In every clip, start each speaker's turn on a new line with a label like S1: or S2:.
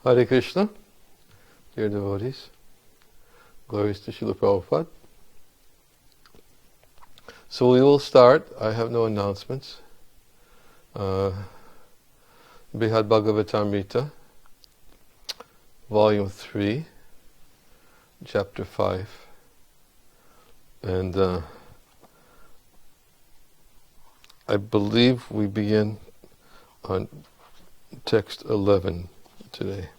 S1: Hare Krishna, dear devotees, glories to Srila Prabhupada. So we will start. I have no announcements. Brhad Bhagavatamrita, Volume 3, Chapter 5. And I believe we begin on text 11 today.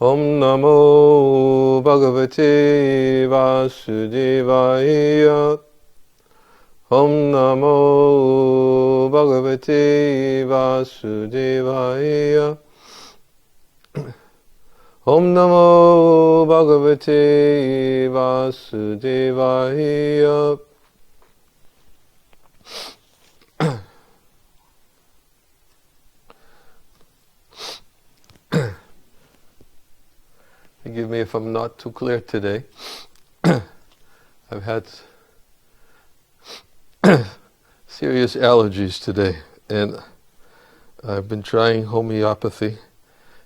S1: Om Namo Bhagavate Vasudevaya. Om Namo Bhagavate Vasudevaya. Om Namo Bhagavate Vasudevaya. Forgive me if I'm not too clear today. I've had serious allergies today, and I've been trying homeopathy,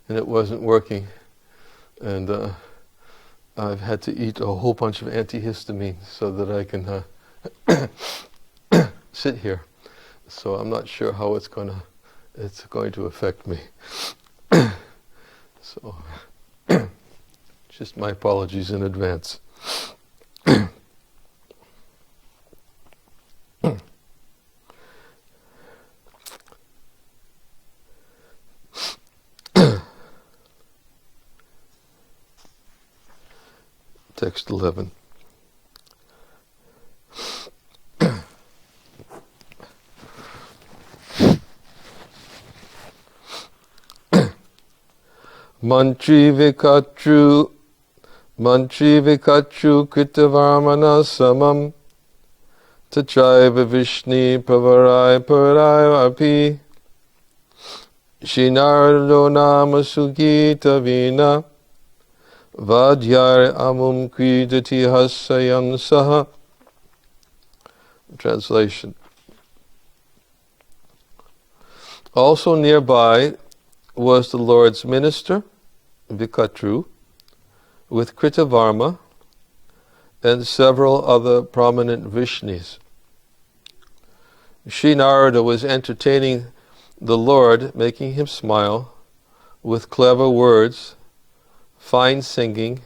S1: and it wasn't working. And I've had to eat a whole bunch of antihistamine so that I can sit here. So I'm not sure how it's going to affect me. So. Just my apologies in advance. Text 11. Mantri vikatru kritavarmana samam tachaiva vishni pavarai parai api shinardo nama sugita vina vadyar amum kridati hasayam saha. Translation. Also nearby was the Lord's minister, Vikatru, with Kritavarma and several other prominent Vrishnis. Sri Narada was entertaining the Lord, making him smile with clever words, fine singing,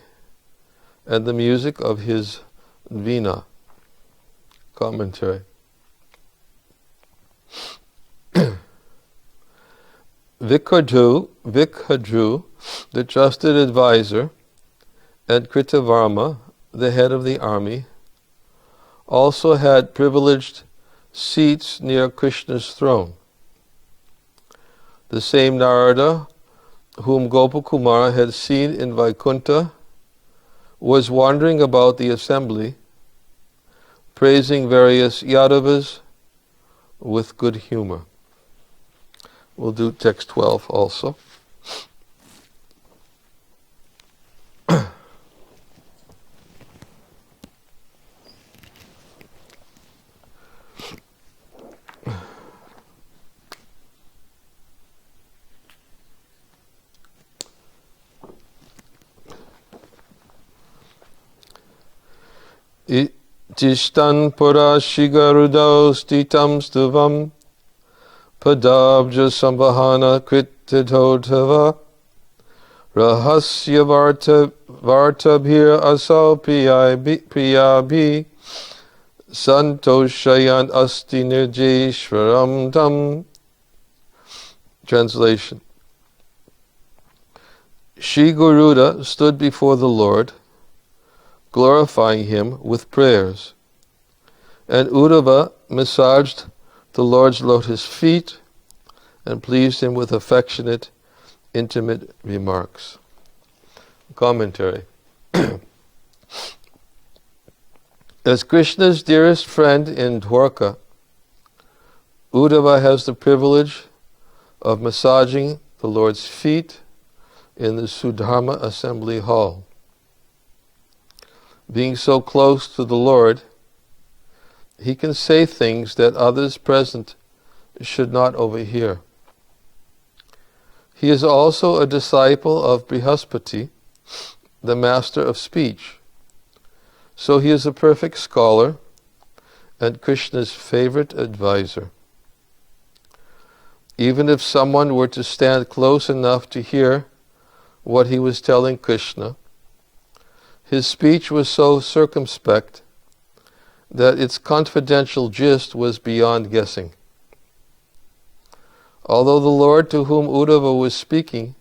S1: and the music of his veena. Commentary. Vikhadru, the trusted advisor, and Kritavarma, the head of the army, also had privileged seats near Krishna's throne. The same Narada, whom Gopakumara had seen in Vaikuntha, was wandering about the assembly, praising various Yadavas with good humor. We'll do text 12 also. Tishtan pura shigarudau stitam stuvam padabja sambhahana kritidodhava rahasya vartabhir asau priyabhi santoshayan asti nirjeshwaram tam. Translation. Shri Garuda stood before the Lord, glorifying him with prayers, and Uddhava massaged the Lord's lotus feet and pleased him with affectionate, intimate remarks. Commentary. As Krishna's dearest friend in Dwarka, Uddhava has the privilege of massaging the Lord's feet in the Sudharma Assembly Hall. Being so close to the Lord, he can say things that others present should not overhear. He is also a disciple of Brihaspati, the master of speech. So he is a perfect scholar and Krishna's favorite advisor. Even if someone were to stand close enough to hear what he was telling Krishna, his speech was so circumspect that its confidential gist was beyond guessing. Although the Lord to whom Uddhava was speaking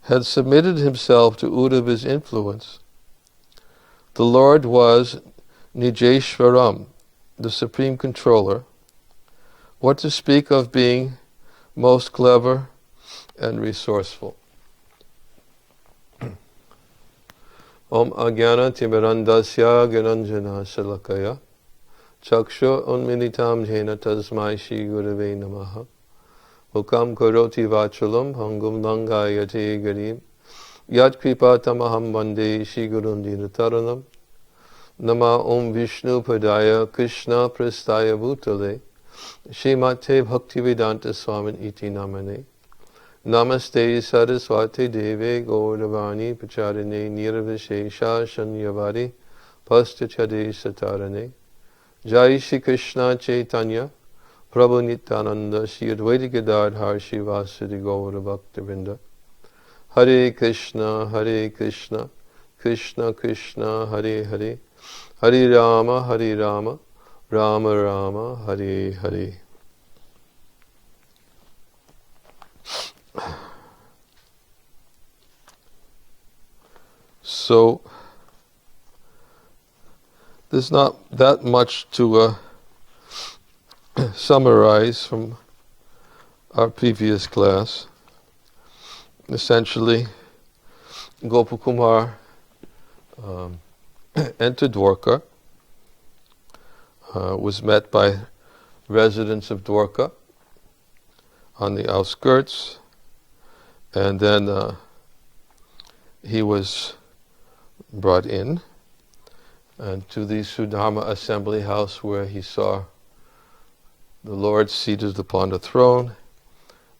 S1: had submitted himself to Uddhava's influence, the Lord was Nijeshwaram, the Supreme Controller. What to speak of being most clever and resourceful. Om Ajnana Timirandasya Gyananjana Shalakaya Chakshu Unmilitam Jena Tasmai Shri Gurave Namaha Mukam Karoti Vachalam Hangum Langayate Garim Yat Kripa Tamaham Vande Shri Gurundina Taranam Nama Om Vishnu Padaya Krishna Prastaya Bhutale Shrimate Bhaktivedanta Swamin Iti Namane Namaste Saraswati Deve Gauravani Pacharane Nirvishesha Shanyavari Pastachade Satarane Jai Shri Krishna Chaitanya Prabhu Nityananda Shri Advaita Gadadhar Shri Vasudi Gaura Bhaktivinoda Hare Krishna Krishna Krishna Hare Hare Hare Rama Rama Rama Hare Hare. So, there's not that much to summarize from our previous class. Essentially, Gopakumar entered Dwarka, was met by residents of Dwarka on the outskirts, and then he was brought in and to the Sudharma assembly house, where he saw the Lord seated upon a throne,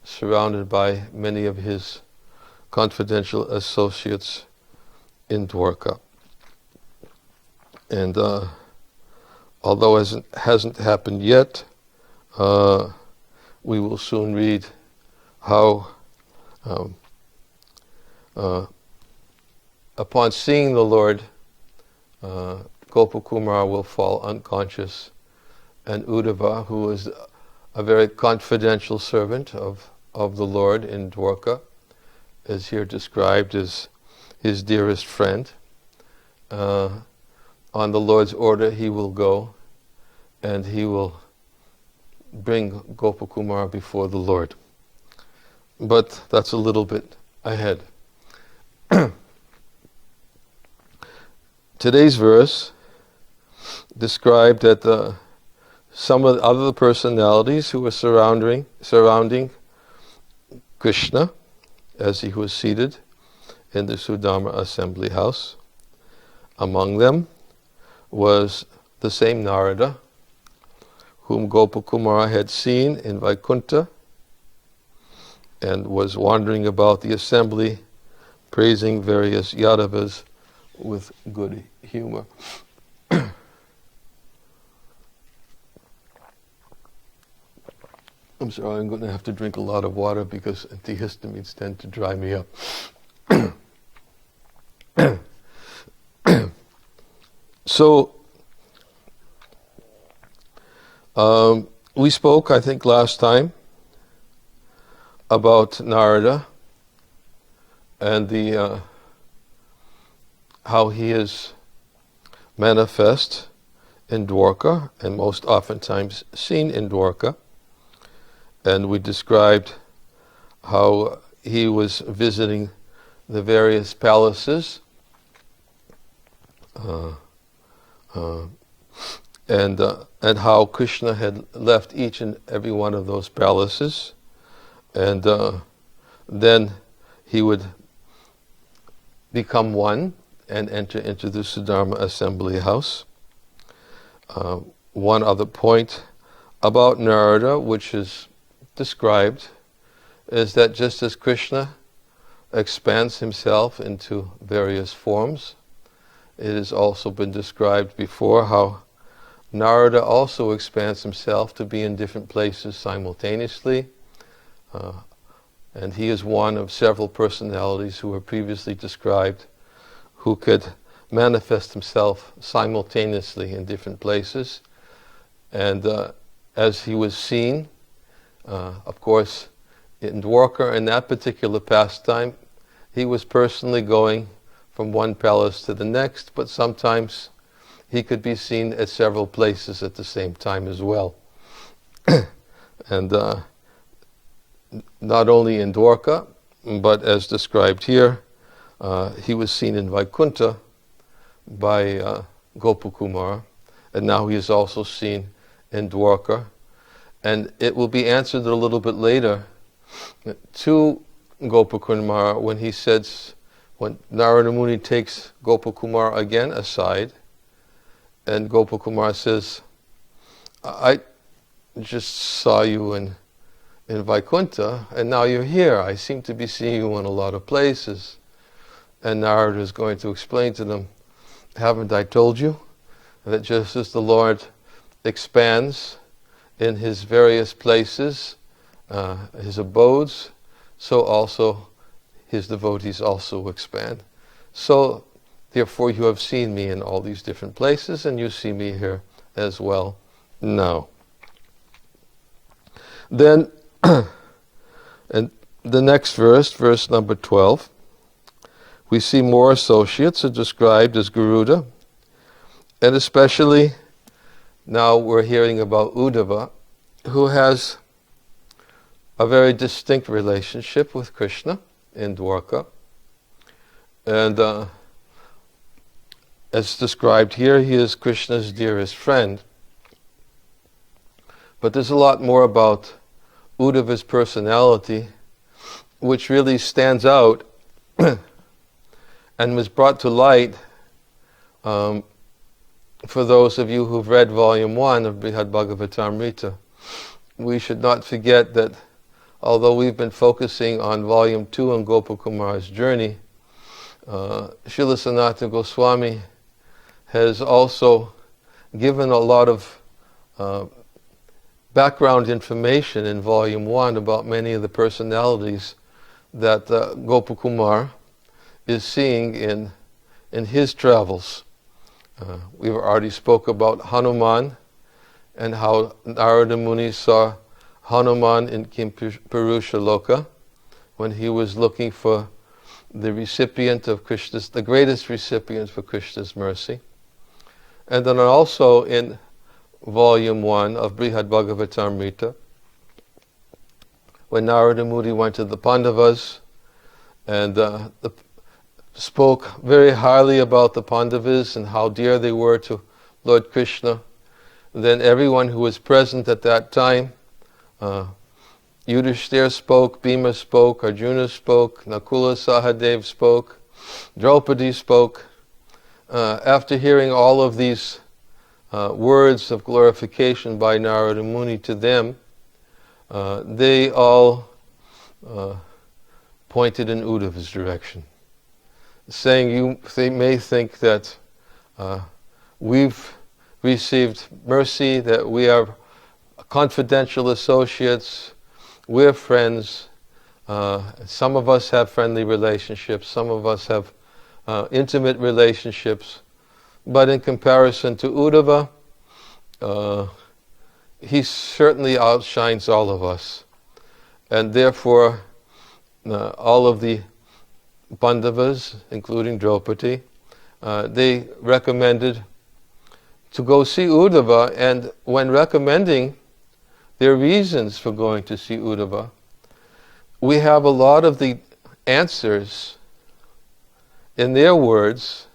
S1: surrounded by many of his confidential associates in Dwarka. And although it hasn't happened yet, we will soon read how upon seeing the Lord, Gopakumar will fall unconscious, and Uddhava, who is a very confidential servant of the Lord in Dwarka, is here described as his dearest friend. On the Lord's order, he will go and he will bring Gopakumar before the Lord. But that's a little bit ahead. Today's verse described that some of the other personalities who were surrounding Krishna as he was seated in the Sudharma assembly house. Among them was the same Narada, whom Gopakumara had seen in Vaikuntha and was wandering about the assembly praising various Yadavas with good humor. I'm sorry, I'm going to have to drink a lot of water because antihistamines tend to dry me up. So, we spoke, I think, last time about Narada and the how he is manifest in Dwarka and most oftentimes seen in Dwarka. And we described how he was visiting the various palaces and how Krishna had left each and every one of those palaces, and then he would become one and enter into the Sudharma assembly house. One other point about Narada, which is described is that just as Krishna expands himself into various forms, it has also been described before how Narada also expands himself to be in different places simultaneously. And he is one of several personalities who were previously described who could manifest himself simultaneously in different places. And as he was seen, of course, in Dwarka, in that particular pastime, he was personally going from one palace to the next, but sometimes he could be seen at several places at the same time as well. And not only in Dwarka, but as described here, he was seen in Vaikuntha by Gopakumara, and now he is also seen in Dwarka. And it will be answered a little bit later to Gopakumara when he says, when Narada Muni takes Gopakumara again aside, and Gopakumara says, I just saw you in Vaikuntha, and now you're here. I seem to be seeing you in a lot of places. And Narada is going to explain to them, haven't I told you that just as the Lord expands in his various places, his abodes, so also his devotees also expand. So therefore you have seen me in all these different places, and you see me here as well now. Then, and the next verse, verse number 12, we see more associates are described as Garuda, and especially now we're hearing about Uddhava, who has a very distinct relationship with Krishna in Dwarka. And as described here, he is Krishna's dearest friend. But there's a lot more about Uddhava's personality, which really stands out and was brought to light for those of you who've read Volume 1 of Brhad Bhagavatamrita. We should not forget that although we've been focusing on Volume 2 on Gopakumara's journey, Srila Sanatana Goswami has also given a lot of background information in Volume 1 about many of the personalities that Gopakumar is seeing in his travels. We've already spoke about Hanuman and how Narada Muni saw Hanuman in Kimpurusha Loka when he was looking for the recipient of Krishna's, the greatest recipient for Krishna's mercy. And then also in Volume 1 of Brihad Bhagavatamrita, when Narada Muni went to the Pandavas and spoke very highly about the Pandavas and how dear they were to Lord Krishna, then everyone who was present at that time, Yudhishthira spoke, Bhima spoke, Arjuna spoke, Nakula Sahadev spoke, Draupadi spoke. After hearing all of these words of glorification by Narada Muni to them, they all pointed in Uddhava's direction, saying, they may think that we've received mercy, that we are confidential associates, we're friends. Some of us have friendly relationships, some of us have intimate relationships, but in comparison to Uddhava, he certainly outshines all of us. And therefore, all of the Pandavas, including Draupadi, they recommended to go see Uddhava, and when recommending their reasons for going to see Uddhava, we have a lot of the answers in their words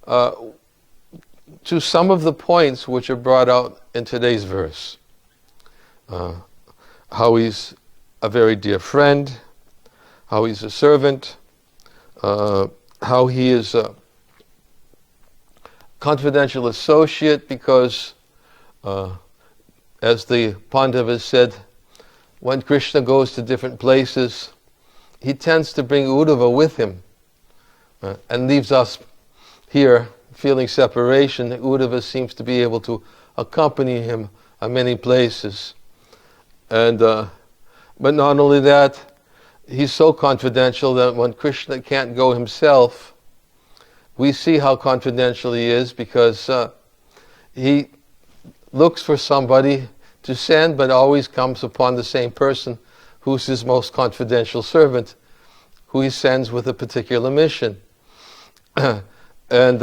S1: to some of the points which are brought out in today's verse. How he's a very dear friend, how he's a servant, how he is a confidential associate because, as the Pandavas said, when Krishna goes to different places, he tends to bring Uddhava with him and leaves us here feeling separation. Uddhava seems to be able to accompany him many places. And but not only that, he's so confidential that when Krishna can't go himself, we see how confidential he is, because he looks for somebody to send, but always comes upon the same person who's his most confidential servant, who he sends with a particular mission. And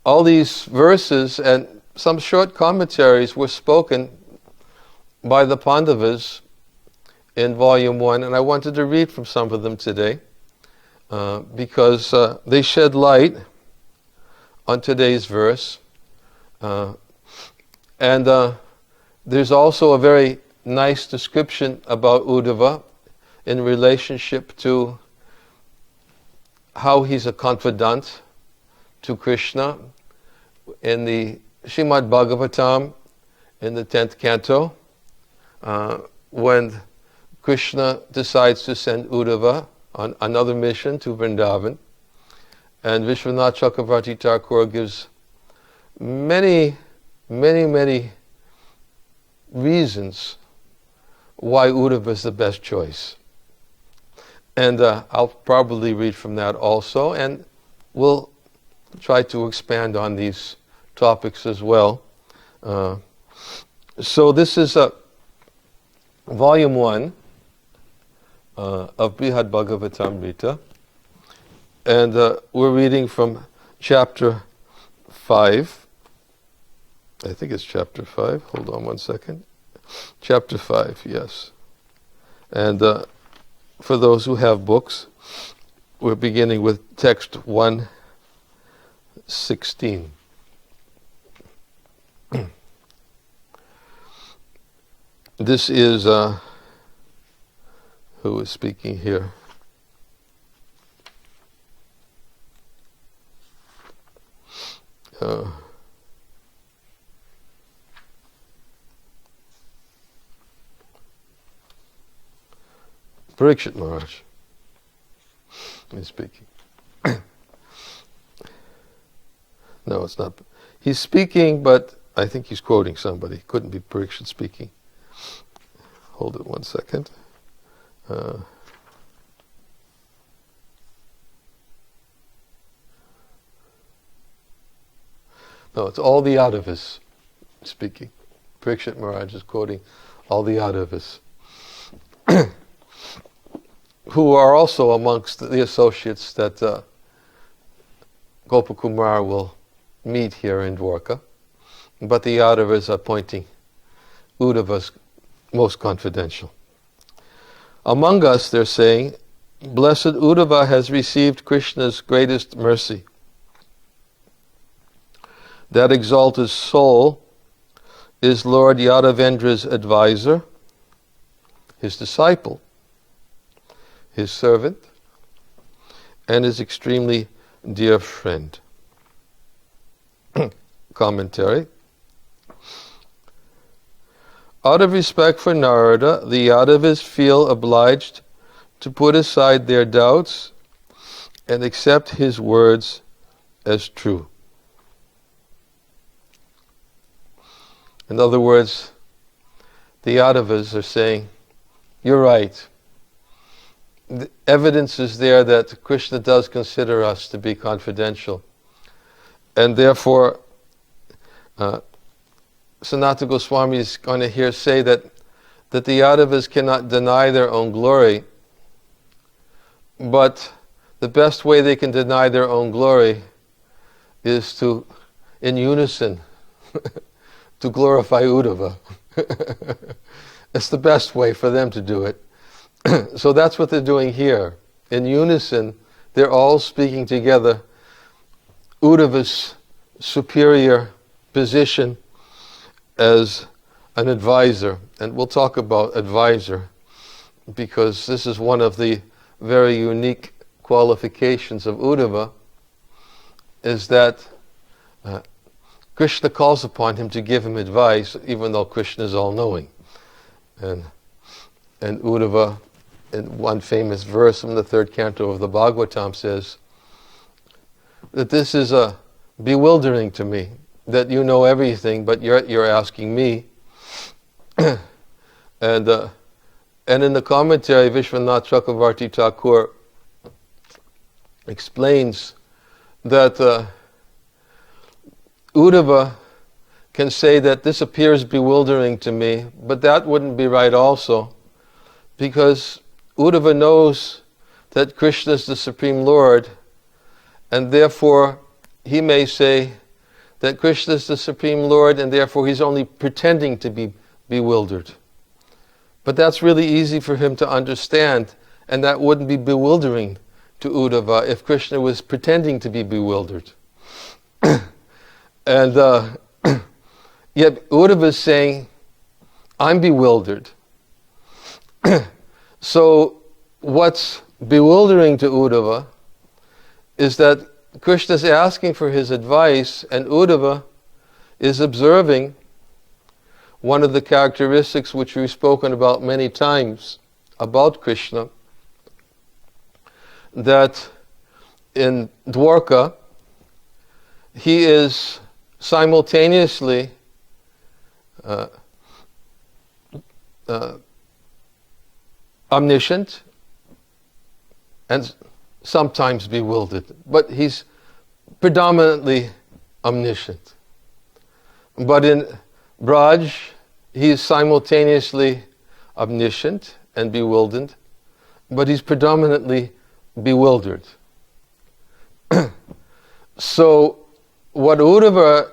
S1: all these verses and some short commentaries were spoken by the Pandavas in Volume 1, and I wanted to read from some of them today because they shed light on today's verse. And there's also a very nice description about Uddhava in relationship to how he's a confidant to Krishna. In the Srimad Bhagavatam, in the 10th canto, when Krishna decides to send Uddhava on another mission to Vrindavan, and Vishwanath Chakravarti Thakur gives many reasons why Uddhava is the best choice. And I'll probably read from that also, and we'll try to expand on these topics as well. So this is Volume 1 of Brhad Bhagavatamrita, and we're reading from chapter 5. I think it's chapter 5. Hold on one second. Chapter 5, yes. And for those who have books, we're beginning with text 116. This is, who is speaking here? Parikshit Maharaj is speaking. No, it's not. He's speaking, but I think he's quoting somebody. Couldn't be Parikshit speaking. Hold it one second. No, it's all the Uddhavas speaking. Parikshit Maharaj is quoting all the Uddhavas, who are also amongst the associates that Gopakumar will meet here in Dwarka. But the Uddhavas are appointing Uddhava's most confidential. Among us, they're saying, Blessed Uddhava has received Krishna's greatest mercy. That exalted soul is Lord Yadavendra's advisor, his disciple, his servant, and his extremely dear friend. Commentary. Out of respect for Narada, the Yadavas feel obliged to put aside their doubts and accept his words as true. In other words, the Yadavas are saying, you're right. The evidence is there that Krishna does consider us to be confidential. And therefore, Sanatana Goswami is going to here say that the Yadavas cannot deny their own glory, but the best way they can deny their own glory is to, in unison, to glorify Uddhava. It's the best way for them to do it. So that's what they're doing here. In unison, they're all speaking together. Uddhava's superior position as an advisor, and we'll talk about advisor because this is one of the very unique qualifications of Uddhava, is that Krishna calls upon him to give him advice, even though Krishna is all-knowing. And And Uddhava, in one famous verse from the third canto of the Bhagavatam, says that this is bewildering to me, that you know everything, but you're asking me. And in the commentary, Vishwanath Chakravarti Thakur explains that Uddhava can say that this appears bewildering to me, but that wouldn't be right also, because Uddhava knows that Krishna is the Supreme Lord, and therefore he may say that Krishna is the Supreme Lord, and therefore he's only pretending to be bewildered. But that's really easy for him to understand, and that wouldn't be bewildering to Uddhava if Krishna was pretending to be bewildered. And yet Uddhava is saying, I'm bewildered. So what's bewildering to Uddhava is that Krishna is asking for his advice, and Uddhava is observing one of the characteristics which we've spoken about many times about Krishna, that in Dwarka he is simultaneously omniscient and sometimes bewildered, but he's predominantly omniscient. But in Brhad, he is simultaneously omniscient and bewildered, but he's predominantly bewildered. So what Uddhava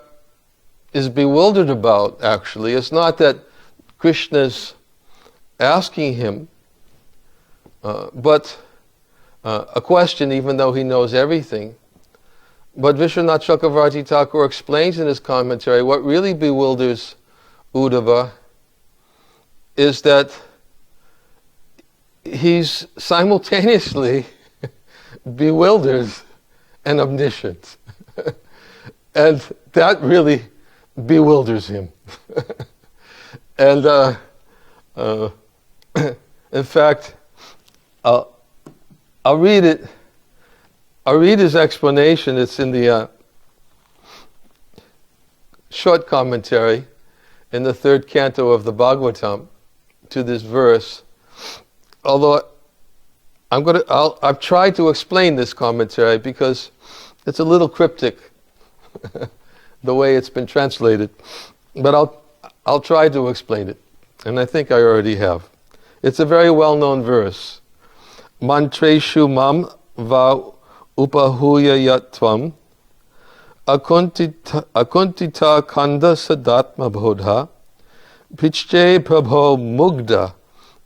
S1: is bewildered about, actually, is not that Krishna's asking him, but a question, even though he knows everything. But Vishwanath Chakravarti Thakur explains in his commentary what really bewilders Uddhava is that he's simultaneously bewildered and omniscient. And that really bewilders him. And in fact, I'll read it. I'll read his explanation. It's in the short commentary in the third canto of the Bhagavatam to this verse. Although I've tried to explain this commentary because it's a little cryptic, the way it's been translated. But I'll try to explain it, and I think I already have. It's a very well-known verse. Mantreshu mam va upahuya yatvam akuntita kanda sadatma bodha pichche prabho mugda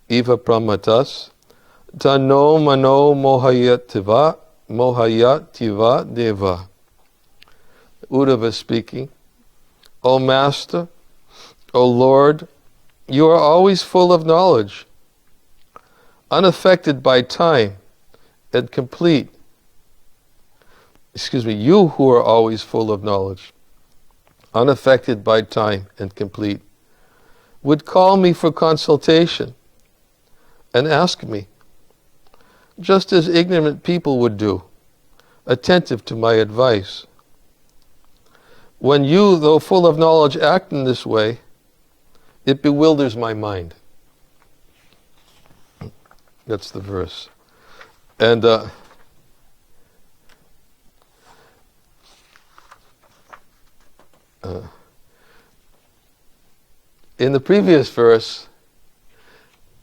S1: eva pramatas tano mano mohayativa deva. Uddhava speaking. O Master, O Lord, you are always full of knowledge, unaffected by time and complete. You who are always full of knowledge, unaffected by time and complete, would call me for consultation and ask me, just as ignorant people would do, attentive to my advice. When you, though full of knowledge, act in this way, it bewilders my mind. That's the verse. And in the previous verse,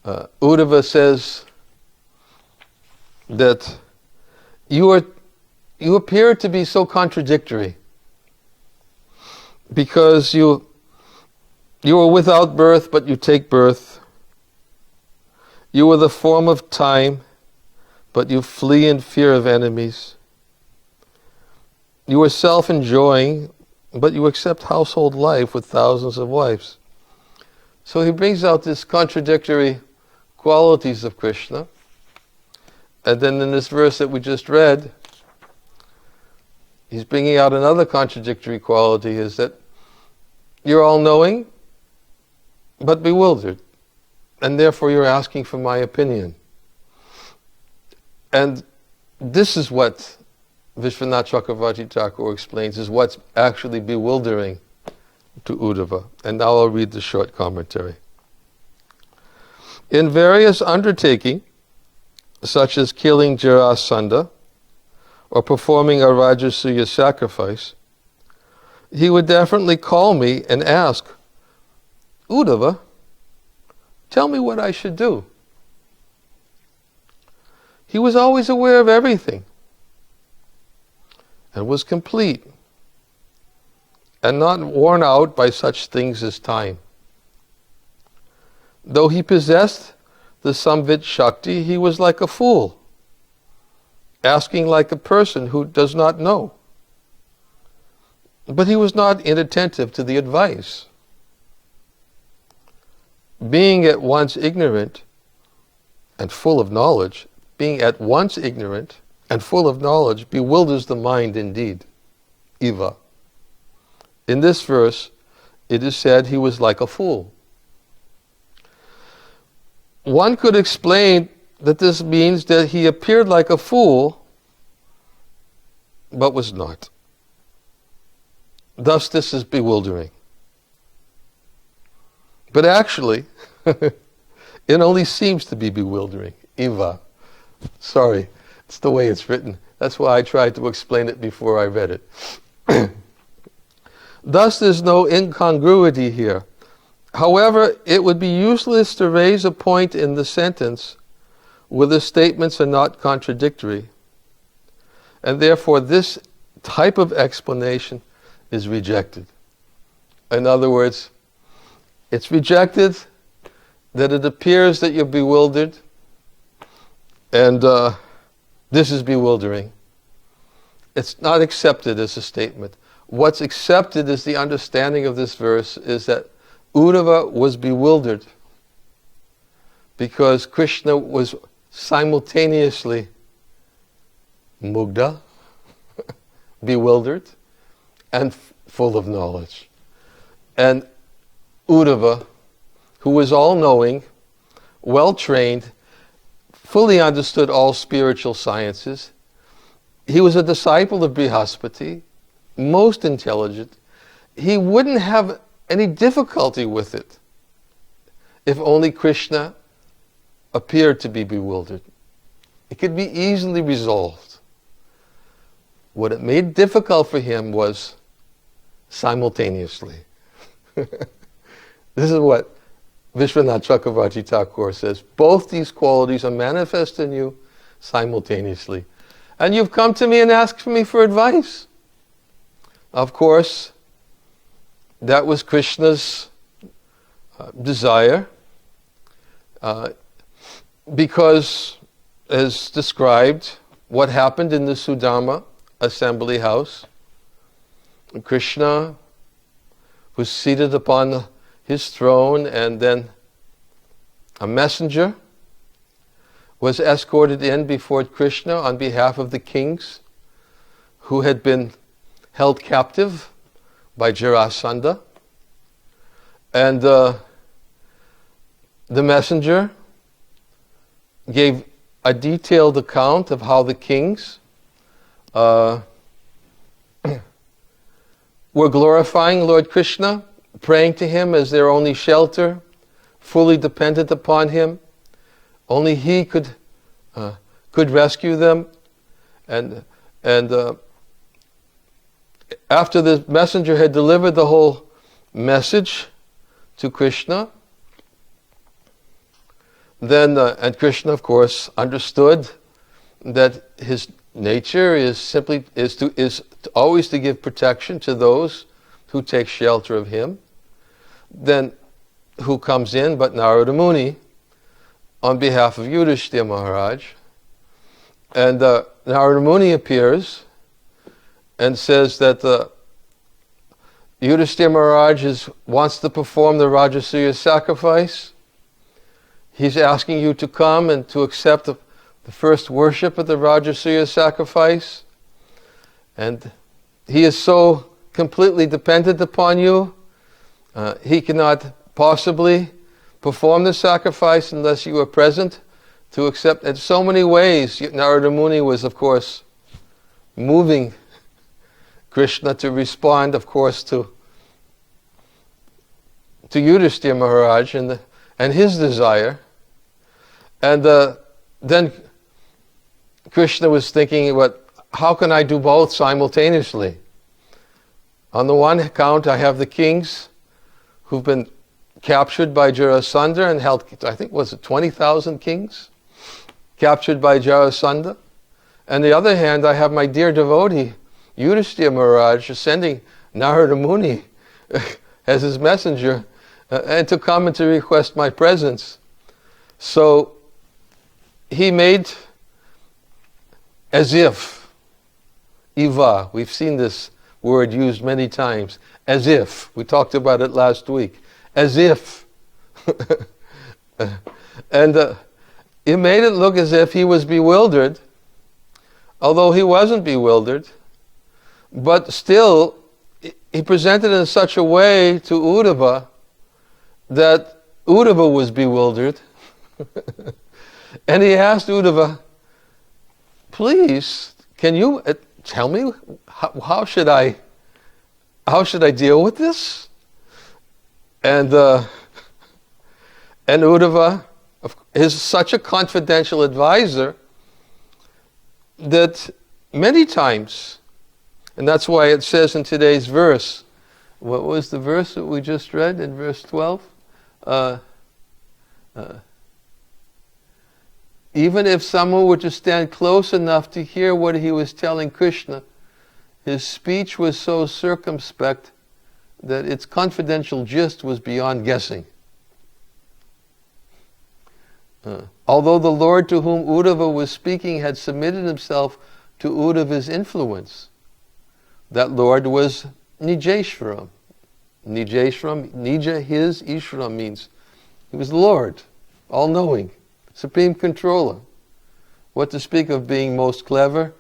S1: Uddhava says that you appear to be so contradictory because you are without birth, but you take birth. You are the form of time, but you flee in fear of enemies. You are self-enjoying, but you accept household life with thousands of wives. So he brings out these contradictory qualities of Krishna. And then in this verse that we just read, he's bringing out another contradictory quality, is that you're all-knowing, but bewildered. and therefore you're asking for my opinion. And this is what Vishwanath Chakravarti Thakur explains is what's actually bewildering to Uddhava. And now I'll read the short commentary. In various undertakings, such as killing Jarasandha or performing a Rajasuya sacrifice, he would definitely call me and ask, Uddhava, tell me what I should do. He was always aware of everything and was complete and not worn out by such things as time. Though he possessed the Samvit Shakti, he was like a fool, asking like a person who does not know. But he was not inattentive to the advice. Being at once ignorant and full of knowledge, bewilders the mind indeed. Eva. In this verse, it is said he was like a fool. One could explain that this means that he appeared like a fool, but was not. Thus, this is bewildering. But actually, it only seems to be bewildering. Eva. Sorry, it's the way it's written. That's why I tried to explain it before I read it. Thus, there's no incongruity here. However, it would be useless to raise a point in the sentence where the statements are not contradictory. And therefore, this type of explanation is rejected. In other words, it's rejected that it appears that you're bewildered, and this is bewildering. It's not accepted as a statement. What's accepted is the understanding of this verse is that Uddhava was bewildered because Krishna was simultaneously mugdha, bewildered, and full of knowledge. And Uddhava, who was all-knowing, well-trained, fully understood all spiritual sciences, he was a disciple of Brihaspati, most intelligent. He wouldn't have any difficulty with it if only Krishna appeared to be bewildered. It could be easily resolved. What it made difficult for him was simultaneously. This is what Vishwanath Chakravarti Thakur says. Both these qualities are manifest in you simultaneously. And you've come to me and asked me for advice. Of course, that was Krishna's desire, because, as described, what happened in the Sudama assembly house, Krishna was seated upon his throne, and then a messenger was escorted in before Krishna on behalf of the kings who had been held captive by Jarasandha. And the messenger gave a detailed account of how the kings were glorifying Lord Krishna, praying to him as their only shelter, fully dependent upon him. Only he could rescue them. And after the messenger had delivered the whole message to Krishna, then and Krishna, of course, understood that his nature is always to give protection to those who take shelter of him. Then who comes in but Narada Muni on behalf of Yudhishthira Maharaj, and Narada Muni appears and says that Yudhishthira Maharaj wants to perform the Rajasuya sacrifice. He's asking you to come and to accept the first worship of the Rajasuya sacrifice. And he is so completely dependent upon you, he cannot possibly perform the sacrifice unless you were present to accept. In so many ways, Narada Muni was, of course, moving Krishna to respond, of course, to Yudhishthira Maharaj and his desire. And then Krishna was thinking, how can I do both simultaneously? On the one account, I have the kings who've been captured by Jarasandha and held, I think, was it 20,000 kings captured by Jarasandha? On the other hand, I have my dear devotee, Yudhishthira Maharaj, sending Narada Muni as his messenger and to come and to request my presence. So he made as if, Iva, we've seen this word used many times, as if, we talked about it last week, as if. And he made it look as if he was bewildered, although he wasn't bewildered, but still he presented in such a way to Uddhava that Uddhava was bewildered. And he asked Uddhava, please, can you tell me how should I deal with this? And Uddhava is such a confidential advisor that many times, and that's why it says in today's verse, what was the verse that we just read in verse 12? Even if someone were to stand close enough to hear what he was telling Krishna, his speech was so circumspect that its confidential gist was beyond guessing. Although the Lord to whom Uddhava was speaking had submitted himself to Uddhava's influence, that Lord was Nijeshwaram. Nija, his, Ishwaram means he was the Lord, all-knowing, supreme controller. What to speak of being most clever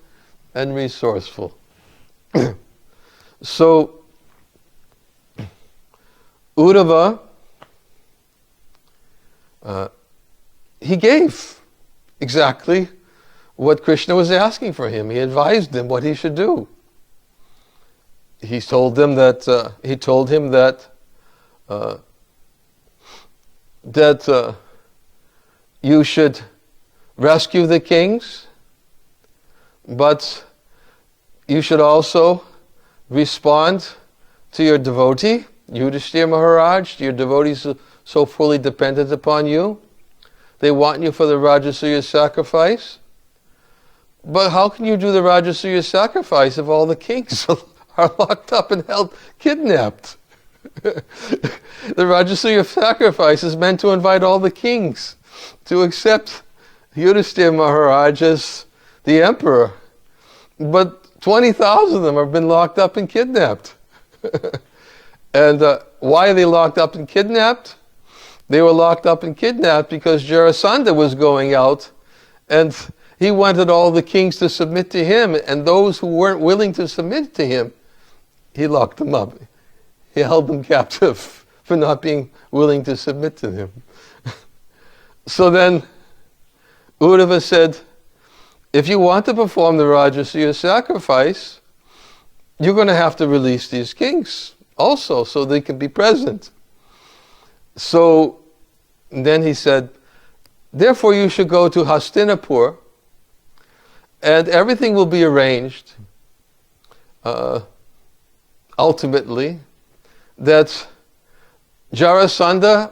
S1: and resourceful. So, Uddhava, he gave exactly what Krishna was asking for him. He advised him what he should do. He told him that you should rescue the kings, but you should also respond to your devotee, Yudhishthira Maharaj. Your devotees are so fully dependent upon you. They want you for the Rajasuya sacrifice. But how can you do the Rajasuya sacrifice if all the kings are locked up and held kidnapped? The Rajasuya sacrifice is meant to invite all the kings to accept Yudhishthira Maharaj as the emperor. But 20,000 of them have been locked up and kidnapped. And why are they locked up and kidnapped? They were locked up and kidnapped because Jarasandha was going out and he wanted all the kings to submit to him, and those who weren't willing to submit to him, he locked them up. He held them captive for not being willing to submit to him. So then Uddhava said, if you want to perform the Rajasuya sacrifice, you're going to have to release these kings also so they can be present. So then he said, therefore you should go to Hastinapur and everything will be arranged ultimately that Jarasandha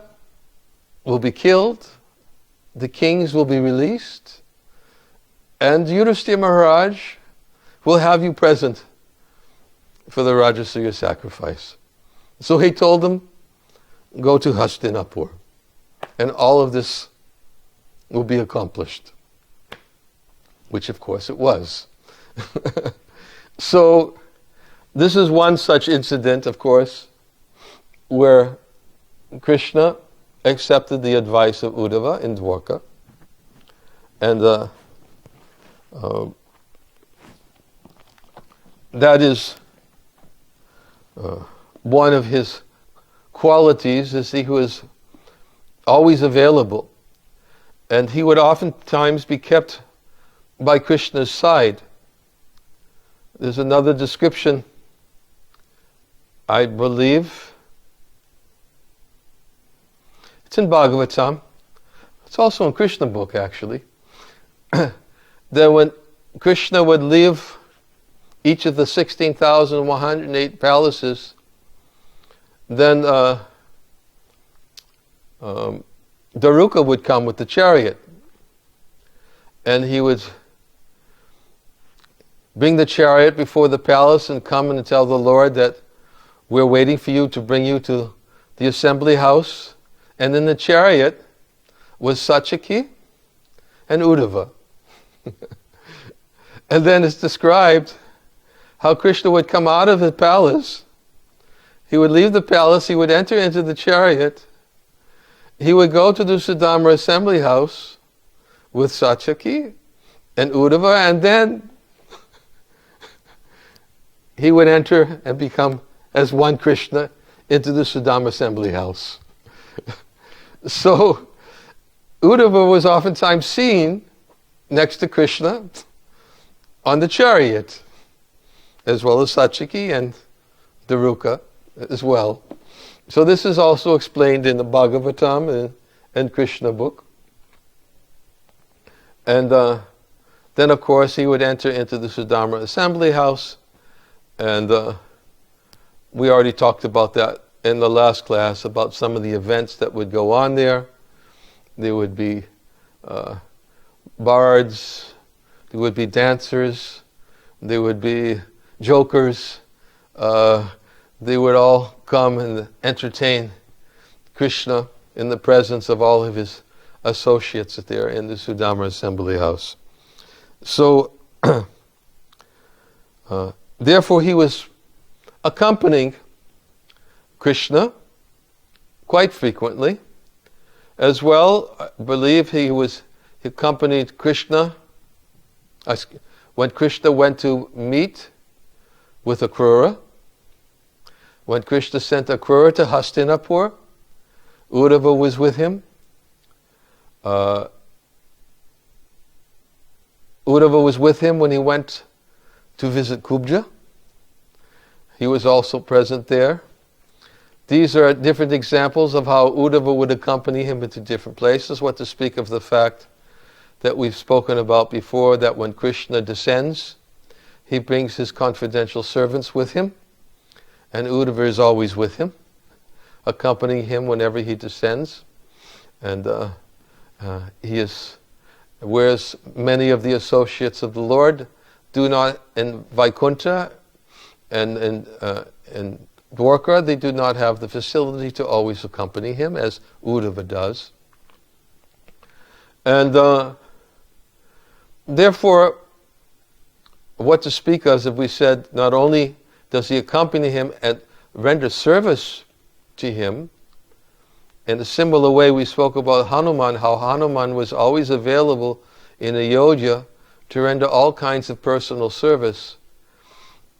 S1: will be killed, the kings will be released, and Yudhishthira Maharaj will have you present for the Rajasuya sacrifice. So he told them, go to Hastinapur, and all of this will be accomplished. Which of course it was. So this is one such incident, of course, where Krishna accepted the advice of Uddhava in Dwarka, and that is one of his qualities, is he who is always available. And he would oftentimes be kept by Krishna's side. There's another description, I believe. It's in Bhagavatam. It's also in Krishna book, actually. That when Krishna would leave each of the 16,108 palaces, then Daruka would come with the chariot, and he would bring the chariot before the palace and come and tell the Lord that we're waiting for you to bring you to the assembly house. And in the chariot was Satyaki and Uddhava. And then it's described how Krishna would come out of the palace. He would leave the palace, he would enter into the chariot, he would go to the Sudama assembly house with Satyaki and Uddhava, and then he would enter and become as one Krishna into the Sudama assembly house. So Uddhava was oftentimes seen next to Krishna on the chariot, as well as Satyaki and Daruka as well. So this is also explained in the Bhagavatam and Krishna book. And then of course he would enter into the Sudama assembly house, and we already talked about that in the last class, about some of the events that would go on there. There would be bards, there would be dancers, there would be jokers, they would all come and entertain Krishna in the presence of all of his associates there in the Sudama assembly house. So, therefore he was accompanying Krishna quite frequently. As well, I believe he accompanied Krishna when Krishna went to meet with Akrura. When Krishna sent Akrura to Hastinapur, Uddhava was with him. Uddhava was with him when he went to visit Kubja. He was also present there. These are different examples of how Uddhava would accompany him into different places. What to speak of the fact that we've spoken about before, that when Krishna descends, he brings his confidential servants with him, and Uddhava is always with him, accompanying him whenever he descends. And whereas many of the associates of the Lord do not, in Vaikuntha and in Dwarka, they do not have the facility to always accompany him, as Uddhava does. And therefore, what to speak of, if we said, not only does he accompany him and render service to him, in a similar way we spoke about Hanuman, how Hanuman was always available in Ayodhya to render all kinds of personal service.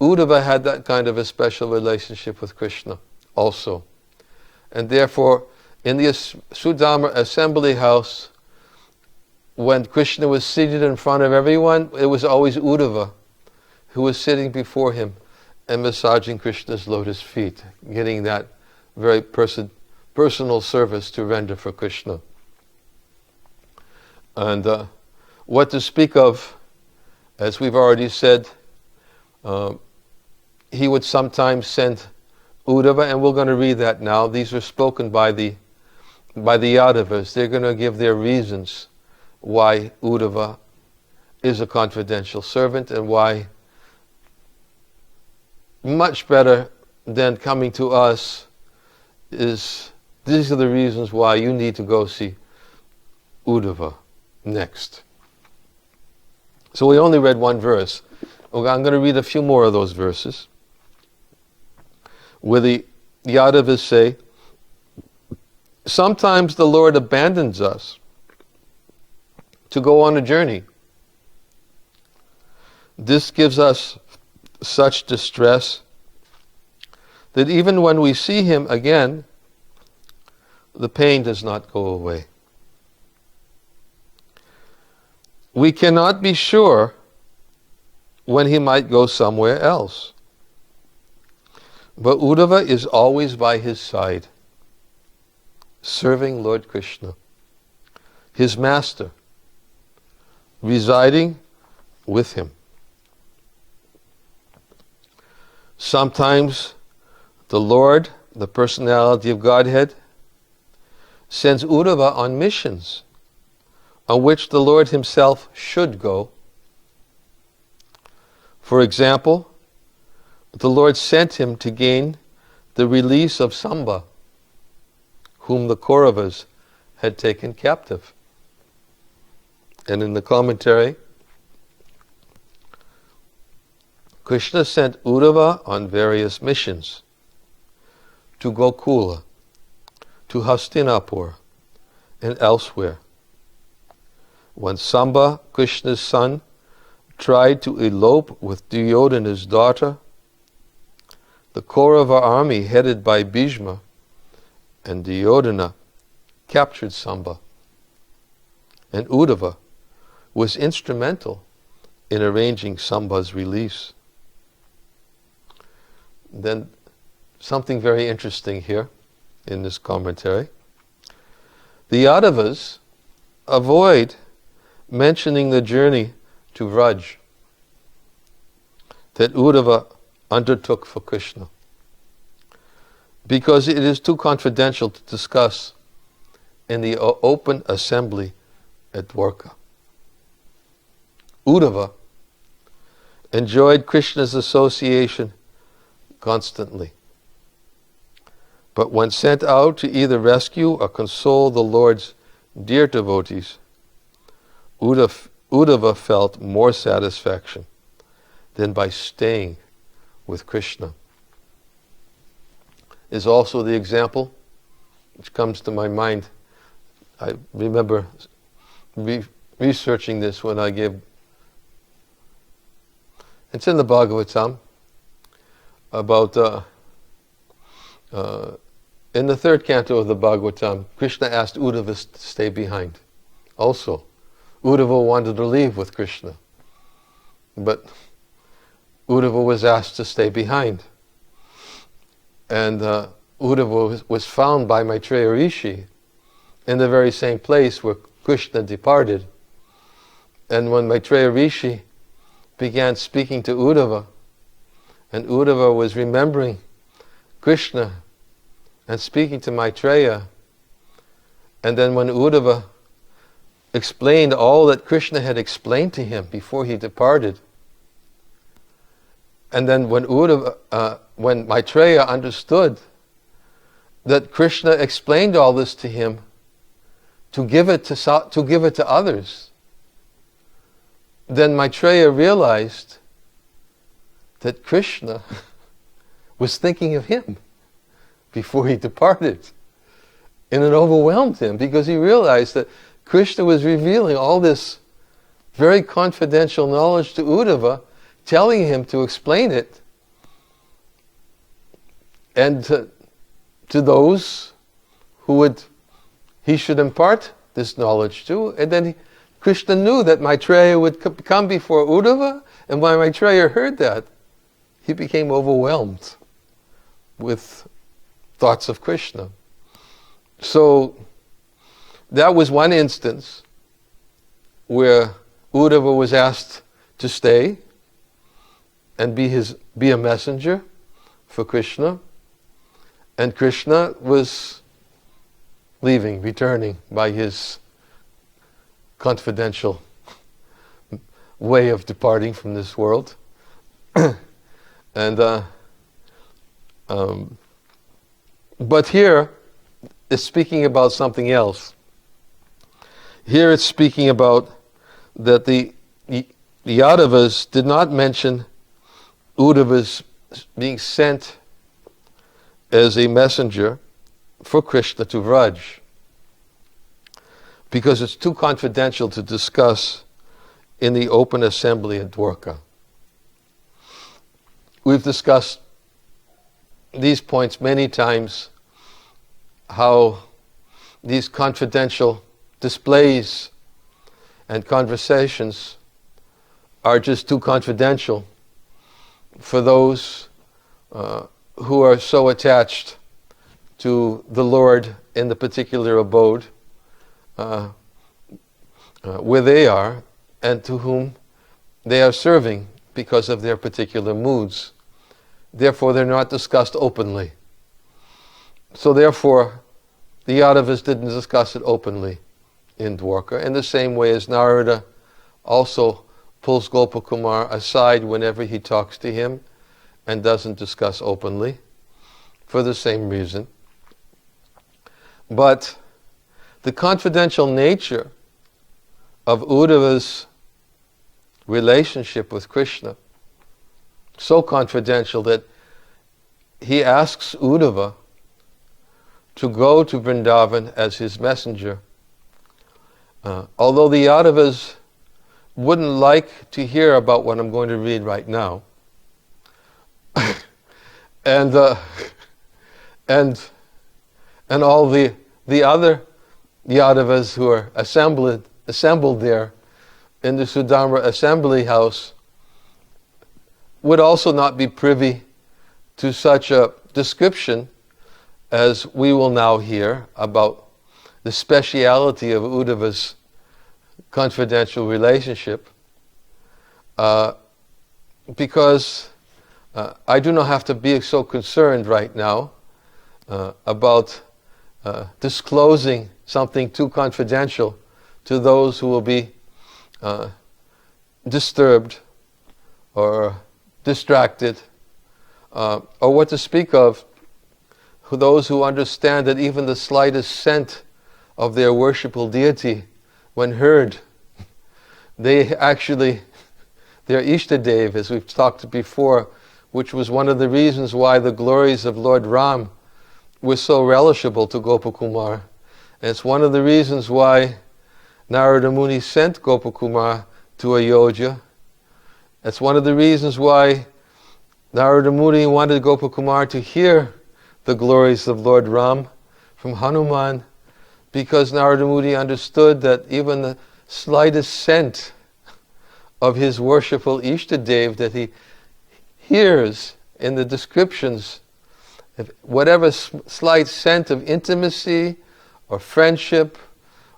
S1: Uddhava had that kind of a special relationship with Krishna also. And therefore, in the Sudama assembly house, when Krishna was seated in front of everyone, it was always Uddhava who was sitting before him and massaging Krishna's lotus feet, getting that very personal service to render for Krishna. And what to speak of, as we've already said, he would sometimes send Uddhava, and we're going to read that now. These are spoken by the Yadavas. They're going to give their reasons why Uddhava is a confidential servant, and why, much better than coming to us, these are the reasons why you need to go see Uddhava next. So we only read one verse. I'm going to read a few more of those verses, where the Yadavas say, sometimes the Lord abandons us to go on a journey. This gives us such distress that even when we see him again, the pain does not go away. We cannot be sure when he might go somewhere else. But Uddhava is always by his side, serving Lord Krishna, his master, residing with him. Sometimes the Lord, the personality of Godhead, sends Uddhava on missions on which the Lord himself should go. For example, the Lord sent him to gain the release of Samba, whom the Kauravas had taken captive. And in the commentary, Krishna sent Uddhava on various missions to Gokula, to Hastinapur, and elsewhere. When Samba, Krishna's son, tried to elope with Duryodhana's daughter, the Kaurava army headed by Bhishma and Duryodhana captured Samba. And Uddhava was instrumental in arranging Samba's release. Then something very interesting here in this commentary. The Yadavas avoid mentioning the journey to Vraja that Uddhava undertook for Krishna, because it is too confidential to discuss in the open assembly at Dwarka. Uddhava enjoyed Krishna's association constantly, but when sent out to either rescue or console the Lord's dear devotees, Uddhava felt more satisfaction than by staying with Krishna. Is also the example which comes to my mind. I remember researching this when I gave, it's in the Bhagavatam, about in the third canto of the Bhagavatam, Krishna asked Uddhava to stay behind. Also, Uddhava wanted to leave with Krishna, but Uddhava was asked to stay behind. And Uddhava was found by Maitreya Rishi in the very same place where Krishna departed. And when Maitreya Rishi began speaking to Uddhava, and Uddhava was remembering Krishna and speaking to Maitreya, and then when Uddhava explained all that Krishna had explained to him before he departed, and then when Maitreya understood that Krishna explained all this to him to give it to others, then Maitreya realized that Krishna was thinking of him before he departed. And it overwhelmed him because he realized that Krishna was revealing all this very confidential knowledge to Uddhava, telling him to explain it and to those who he should impart this knowledge to. And then Krishna knew that Maitreya would come before Uddhava, and when Maitreya heard that, he became overwhelmed with thoughts of Krishna. So that was one instance where Uddhava was asked to stay and be a messenger for Krishna, and Krishna was returning by his confidential way of departing from this world. And but here it's speaking about something else. Here it's speaking about that the Yadavas did not mention Uddhava's being sent as a messenger for Krishna to Vraja, because it's too confidential to discuss in the open assembly at Dwarka. We've discussed these points many times, how these confidential displays and conversations are just too confidential for those who are so attached to the Lord in the particular abode where they are, and to whom they are serving because of their particular moods. Therefore, they're not discussed openly. So therefore, the Yadavas didn't discuss it openly in Dwarka, in the same way as Narada also pulls Gopakumar aside whenever he talks to him and doesn't discuss openly, for the same reason. But the confidential nature of Uddhava's relationship with Krishna, so confidential that he asks Uddhava to go to Vrindavan as his messenger. Although the Yadavas wouldn't like to hear about what I'm going to read right now, and all the other Yadavas who are assembled there in the Sudamra assembly house would also not be privy to such a description as we will now hear about the speciality of Uddhava's confidential relationship, because I do not have to be so concerned right now about disclosing something too confidential to those who will be disturbed or distracted, or what to speak of those who understand that even the slightest scent of their worshipful deity, when heard, their Ishtadev, as we've talked before, which was one of the reasons why the glories of Lord Ram were so relishable to Gopakumar. And it's one of the reasons why Narada Muni sent Gopakumar to Ayodhya. It's one of the reasons why Narada Muni wanted Gopakumar to hear the glories of Lord Ram from Hanuman, because Narada Muni understood that even the slightest scent of his worshipful Ishtadev that he hears in the descriptions, whatever slight scent of intimacy or friendship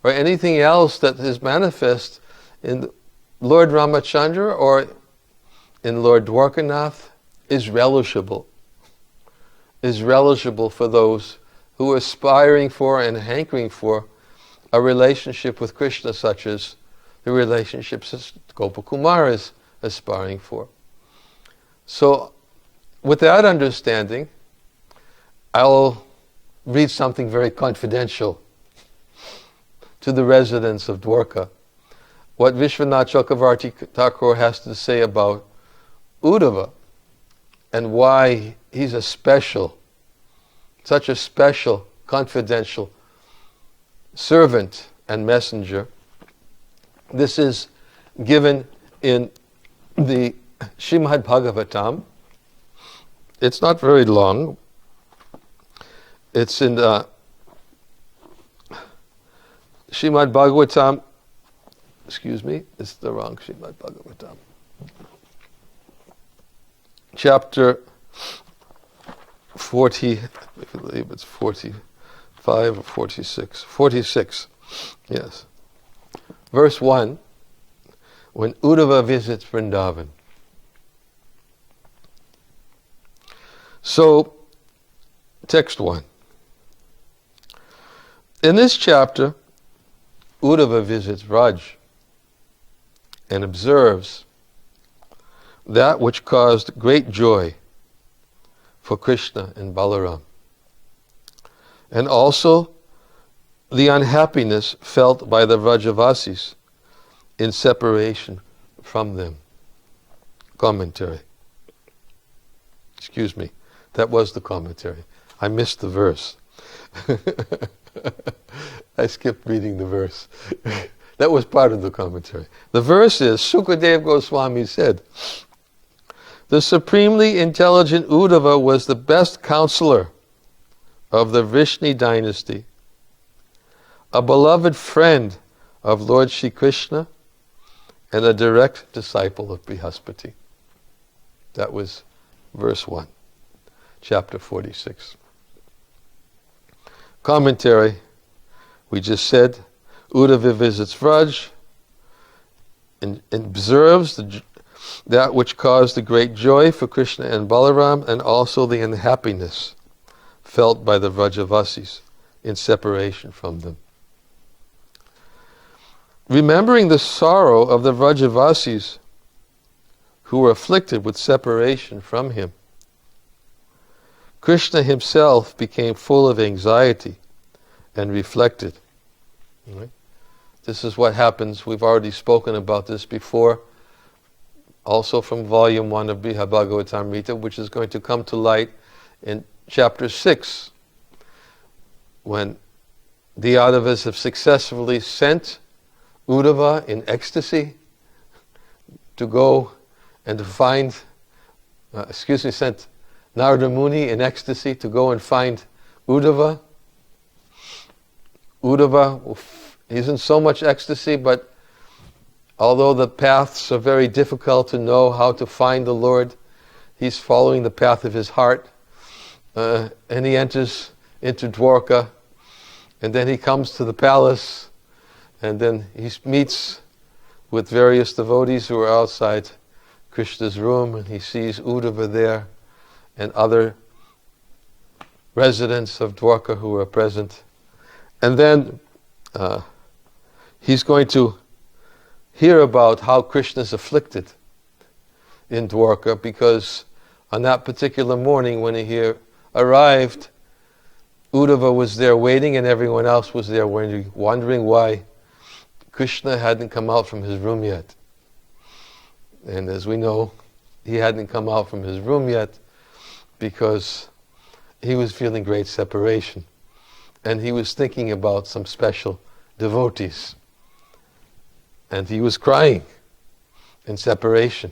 S1: or anything else that is manifest in Lord Ramachandra or in Lord Dwarkanath is relishable for those who are aspiring for and hankering for a relationship with Krishna such as the relationships that Gopakumar is aspiring for. So, with that understanding, I'll read something very confidential to the residents of Dwarka. What Vishwanath Chakravarti Thakur has to say about Uddhava and why he's such a special, confidential servant and messenger. This is given in the Srimad Bhagavatam. It's not very long. It's in Srimad Bhagavatam. Excuse me, it's the wrong Srimad Bhagavatam. Chapter 40, I believe it's 45 or 46. 46, yes. Verse 1, when Uddhava visits Vrindavan. So, text 1. In this chapter, Uddhava visits Vraja and observes that which caused great joy for Krishna and Balaram, and also the unhappiness felt by the Vrajavasis in separation from them. Commentary. Excuse me, that was the commentary. I missed the verse. I skipped reading the verse. That was part of the commentary. The verse is, Sukadeva Goswami said, the supremely intelligent Uddhava was the best counselor of the Vrishni dynasty, a beloved friend of Lord Shri Krishna, and a direct disciple of Brihaspati. That was verse 1, chapter 46. Commentary, we just said, Uddhava visits Vraj and observes that which caused the great joy for Krishna and Balaram, and also the unhappiness felt by the Vrajavasis in separation from them. Remembering the sorrow of the Vrajavasis who were afflicted with separation from him, Krishna himself became full of anxiety and reflected. Right? This is what happens. We've already spoken about this before, also from volume 1 of Bhagavatamrita, which is going to come to light in chapter 6, when the Uddhavas have successfully sent Uddhava in ecstasy to go and to find, sent Narada Muni in ecstasy to go and find Uddhava. Uddhava, he's in so much ecstasy, but although the paths are very difficult to know how to find the Lord, he's following the path of his heart, and he enters into Dwarka, and then he comes to the palace, and then he meets with various devotees who are outside Krishna's room, and he sees Uddhava there and other residents of Dwarka who are present. And then he's going to hear about how Krishna is afflicted in Dwarka, because on that particular morning when he arrived, Uddhava was there waiting and everyone else was there wondering why Krishna hadn't come out from his room yet. And as we know, he hadn't come out from his room yet because he was feeling great separation. And he was thinking about some special devotees. And he was crying in separation.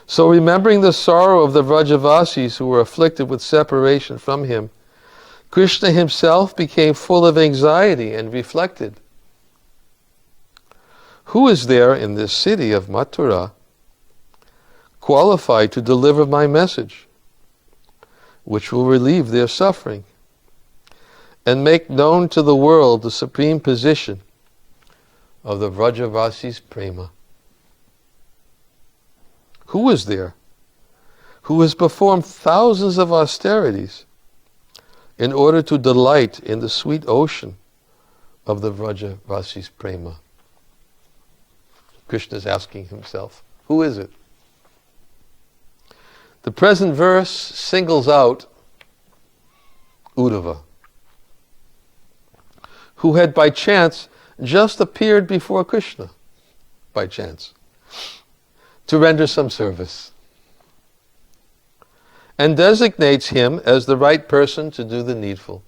S1: So remembering the sorrow of the Vrajavasis who were afflicted with separation from him, Krishna himself became full of anxiety and reflected, who is there in this city of Mathura qualified to deliver my message, which will relieve their suffering and make known to the world the supreme position of the Vrajavasis' prema? Who is there who has performed thousands of austerities in order to delight in the sweet ocean of the Vrajavasis' prema? Krishna is asking himself, who is it? The present verse singles out Uddhava, who had by chance just appeared before Krishna, by chance, to render some service, and designates him as the right person to do the needful.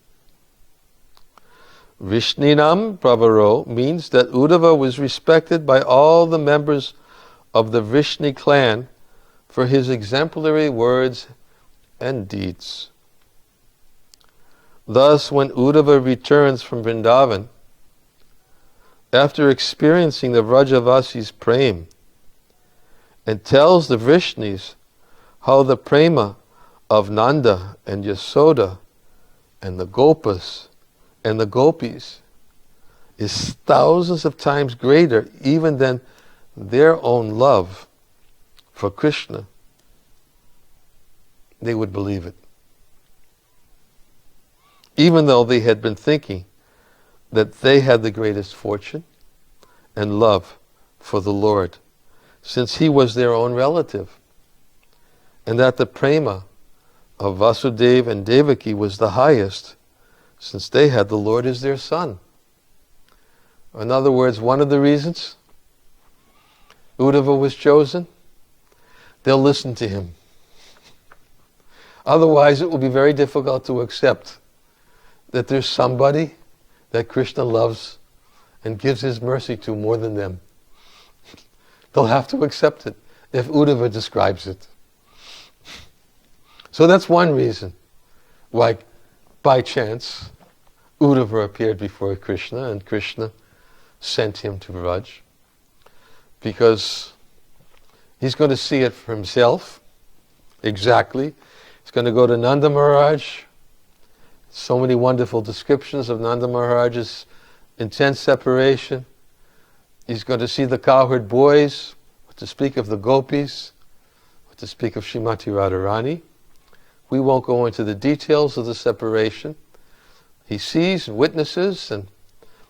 S1: Vrishninam Pravaro means that Uddhava was respected by all the members of the Vrishni clan for his exemplary words and deeds. Thus, when Uddhava returns from Vrindavan, after experiencing the Vrajavasis' prema, and tells the Vrishnis how the prema of Nanda and Yasoda and the Gopas and the Gopis is thousands of times greater even than their own love for Krishna, they would believe it. Even though they had been thinking that they had the greatest fortune and love for the Lord, since he was their own relative, and that the prema of Vasudeva and Devaki was the highest, since they had the Lord as their son. In other words, one of the reasons Uddhava was chosen, they'll listen to him. Otherwise, it will be very difficult to accept that there's somebody that Krishna loves and gives his mercy to more than them. They'll have to accept it if Uddhava describes it. So that's one reason why, by chance, Uddhava appeared before Krishna, and Krishna sent him to Vraj, because he's going to see it for himself, exactly. He's going to go to Nanda Maharaj. So many wonderful descriptions of Nanda Maharaj's intense separation. He's going to see the cowherd boys, what to speak of the gopis, what to speak of Srimati Radharani. We won't go into the details of the separation. He sees and witnesses, and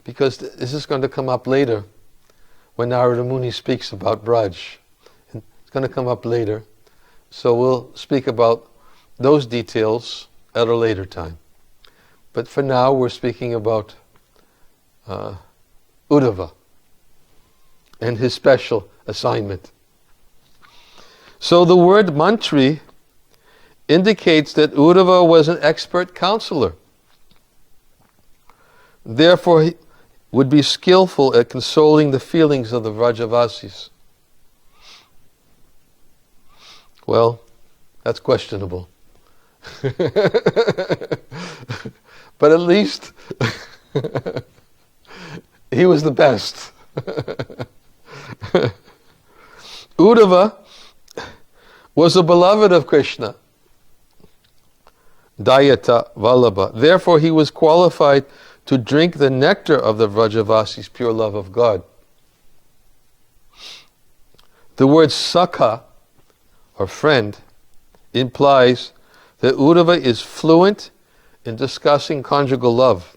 S1: because this is going to come up later when Narada Muni speaks about Braj. It's going to come up later. So we'll speak about those details at a later time. But for now, we're speaking about Uddhava and his special assignment. So the word mantri indicates that Uddhava was an expert counselor. Therefore, he would be skillful at consoling the feelings of the Vrajavasis. Well, that's questionable. But at least he was the best. Uddhava was a beloved of Krishna, Dayata Vallabha. Therefore, he was qualified to drink the nectar of the Vrajavasis' pure love of God. The word Sakha, or friend, implies that Uddhava is fluent in discussing conjugal love,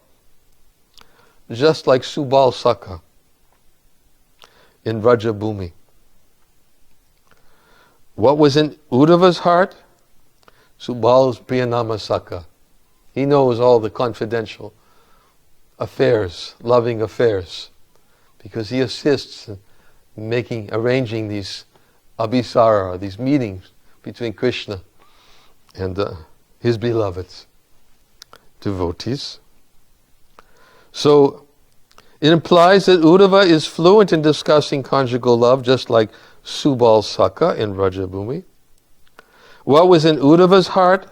S1: just like Subal Sakha in Vraja Bhumi. What was in Uddhava's heart? Subal's Priyanama Sakha. He knows all the confidential affairs, loving affairs, because he assists in arranging these abhisara, these meetings between Krishna and his beloved devotees. So it implies that Uddhava is fluent in discussing conjugal love, just like Subal Sakha in Vrajabhumi. What was in Uddhava's heart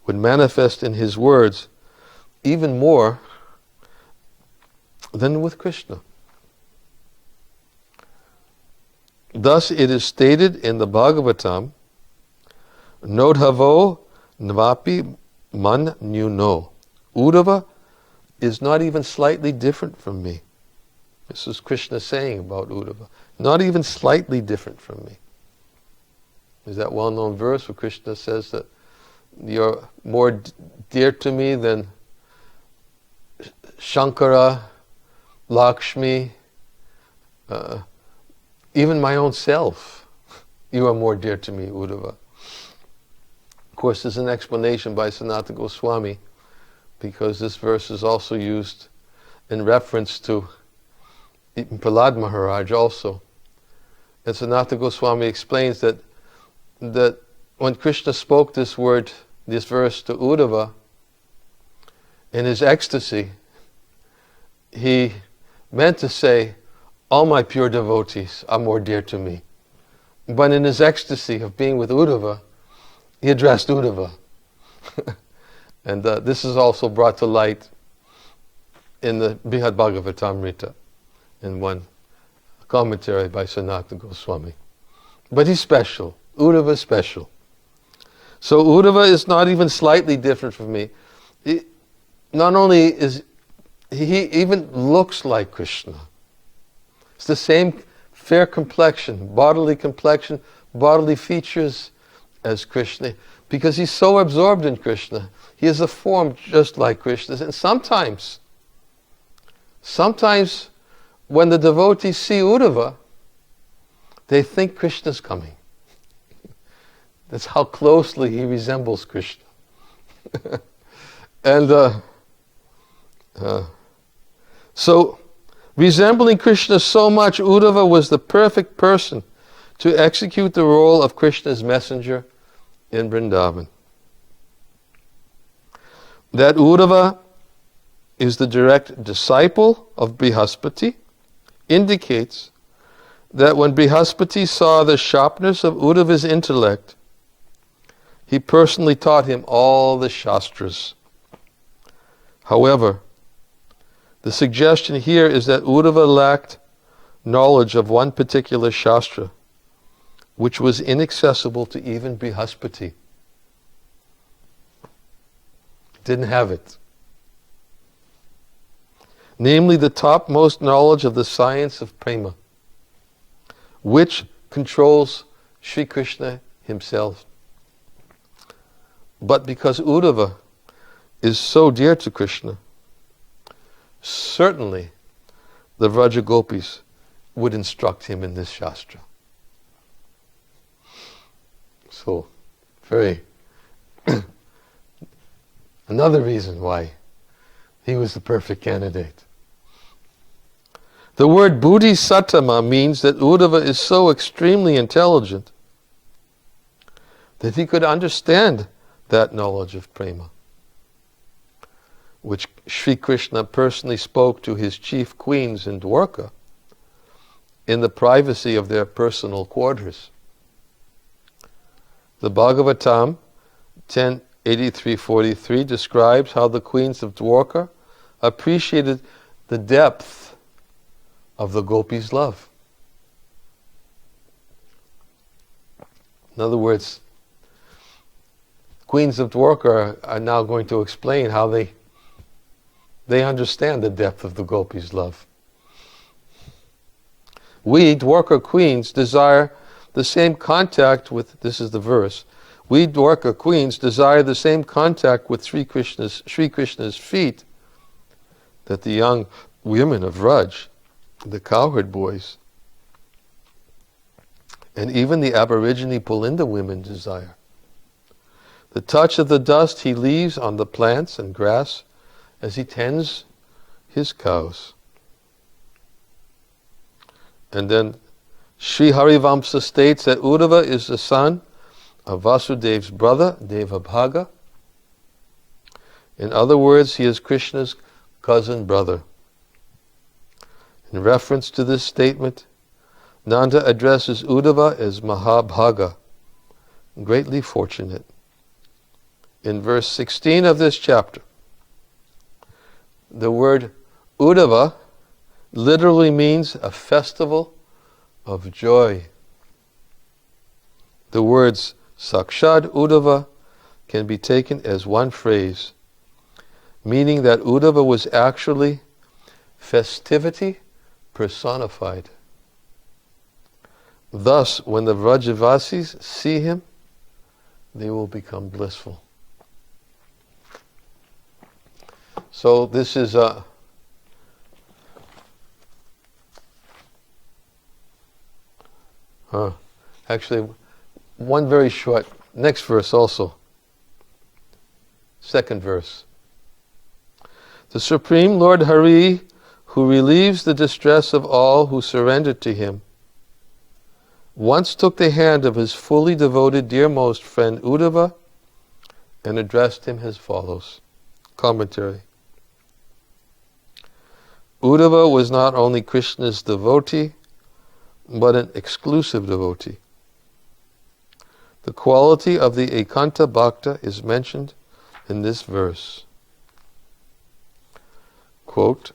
S1: would manifest in his words even more than with Krishna. Thus it is stated in the Bhagavatam, Nodhavo Nvapi Man Nuno. Uddhava is not even slightly different from me. This is Krishna saying about Uddhava. Not even slightly different from me. There's that well-known verse where Krishna says that you're more dear to me than Shankara, Lakshmi, even my own self. You are more dear to me, Uddhava. Of course, there's an explanation by Sanatana Goswami, because this verse is also used in reference to Prahlad Maharaj also. And Sanatana Goswami explains that when Krishna spoke this verse to Uddhava, in his ecstasy, he meant to say, all my pure devotees are more dear to me. But in his ecstasy of being with Uddhava, he addressed Uddhava. And this is also brought to light in the Brhad Bhagavatamrita, in one commentary by Sanatana Goswami. But he's special. Uddhava is special. So Uddhava is not even slightly different from me. Not only is he even looks like Krishna. It's the same fair complexion, bodily features as Krishna, because he's so absorbed in Krishna. He has a form just like Krishna's. And sometimes when the devotees see Uddhava, they think Krishna's coming. That's how closely he resembles Krishna. And so, resembling Krishna so much, Uddhava was the perfect person to execute the role of Krishna's messenger in Vrindavan. That Uddhava is the direct disciple of Brihaspati indicates that when Brihaspati saw the sharpness of Uddhava's intellect, he personally taught him all the Shastras. However, the suggestion here is that Uddhava lacked knowledge of one particular Shastra, which was inaccessible to even Brihaspati. Didn't have it. Namely, the topmost knowledge of the science of prema, which controls Sri Krishna himself. But because Uddhava is so dear to Krishna, certainly the Vraja gopis would instruct him in this Shastra. So, another reason why he was the perfect candidate. The word bodhisattva means that Uddhava is so extremely intelligent that he could understand that knowledge of prema, which Sri Krishna personally spoke to his chief queens in Dwarka in the privacy of their personal quarters. The Bhagavatam 10:83-43 describes how the queens of Dwarka appreciated the depth of the gopis' love. In other words, queens of Dwarka are now going to explain how they understand the depth of the gopis' love. We, Dwarka queens, desire the same contact with, this is the verse, we Dwarka queens desire the same contact with Sri Krishna's feet that the young women of Vraj, the cowherd boys, and even the Aborigine Pulinda women desire. The touch of the dust he leaves on the plants and grass as he tends his cows. And then Sri Harivamsa states that Uddhava is the son of Vasudev's brother, Devabhaga. In other words, he is Krishna's cousin brother. In reference to this statement, Nanda addresses Uddhava as Mahabhaga, greatly fortunate. In verse 16 of this chapter, the word Uddhava literally means a festival of joy. The words Sakshad Uddhava can be taken as one phrase, meaning that Uddhava was actually festivity personified. Thus, when the Vrajavasis see him, they will become blissful. So this is actually one very short, next verse also. Second verse. The Supreme Lord Hari, who relieves the distress of all who surrender to him, once took the hand of his fully devoted dearmost friend Uddhava and addressed him as follows. Commentary. Uddhava was not only Krishna's devotee, but an exclusive devotee. The quality of the Ekanta Bhakta is mentioned in this verse. Quote,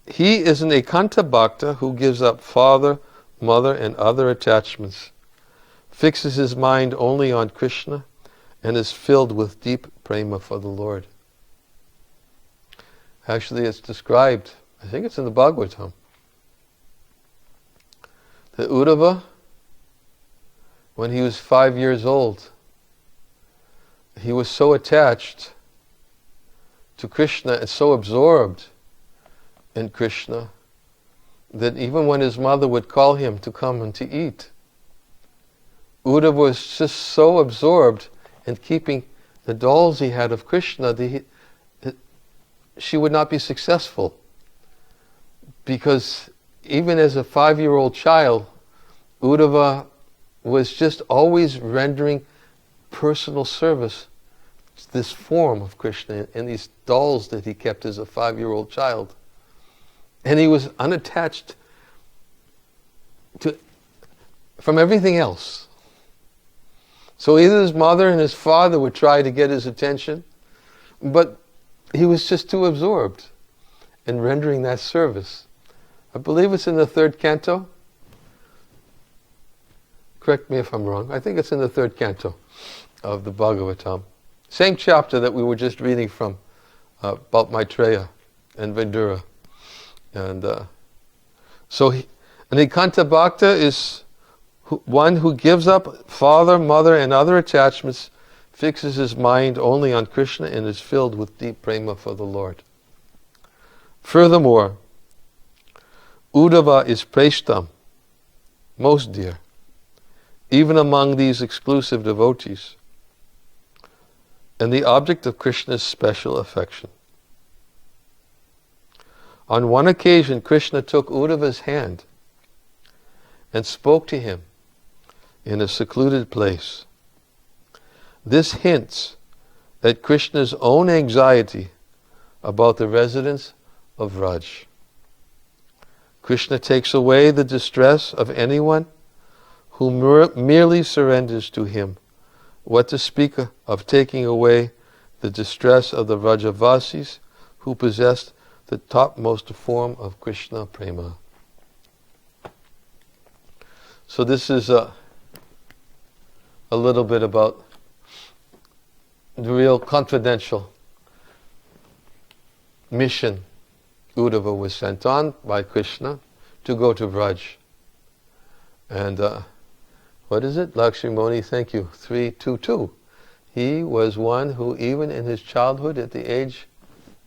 S1: he is an Ekanta Bhakta who gives up father, mother, and other attachments, fixes his mind only on Krishna, and is filled with deep prema for the Lord. Actually, it's described, I think it's in the Bhagavatam, that Uddhava, when he was 5 years old, he was so attached to Krishna and so absorbed in Krishna that even when his mother would call him to come and to eat, Uddhava was just so absorbed in keeping the dolls he had of Krishna that she would not be successful, because even as a 5-year-old child, Uddhava was just always rendering personal service to this form of Krishna and these dolls that he kept as a 5-year-old child. And he was unattached from everything else. So either his mother and his father would try to get his attention, but he was just too absorbed in rendering that service. I believe it's in the 3rd canto. Correct me if I'm wrong. I think it's in the 3rd canto of the Bhagavatam. Same chapter that we were just reading from, about Maitreya and Vidura. And an Ekanta Bhakta is one who gives up father, mother, and other attachments, fixes his mind only on Krishna, and is filled with deep prema for the Lord. Furthermore, Uddhava is preshtam, most dear, even among these exclusive devotees, and the object of Krishna's special affection. On one occasion, Krishna took Uddhava's hand and spoke to him in a secluded place. This hints at Krishna's own anxiety about the residents of Vraja. Krishna takes away the distress of anyone who merely surrenders to him. What to speak of taking away the distress of the Vrajavasis who possessed the topmost form of Krishna prema. So this is a little bit about the real confidential mission Uddhava was sent on by Krishna to go to Vraj. And what is it? Lakshmani, thank you, 322. He was one who even in his childhood at the age,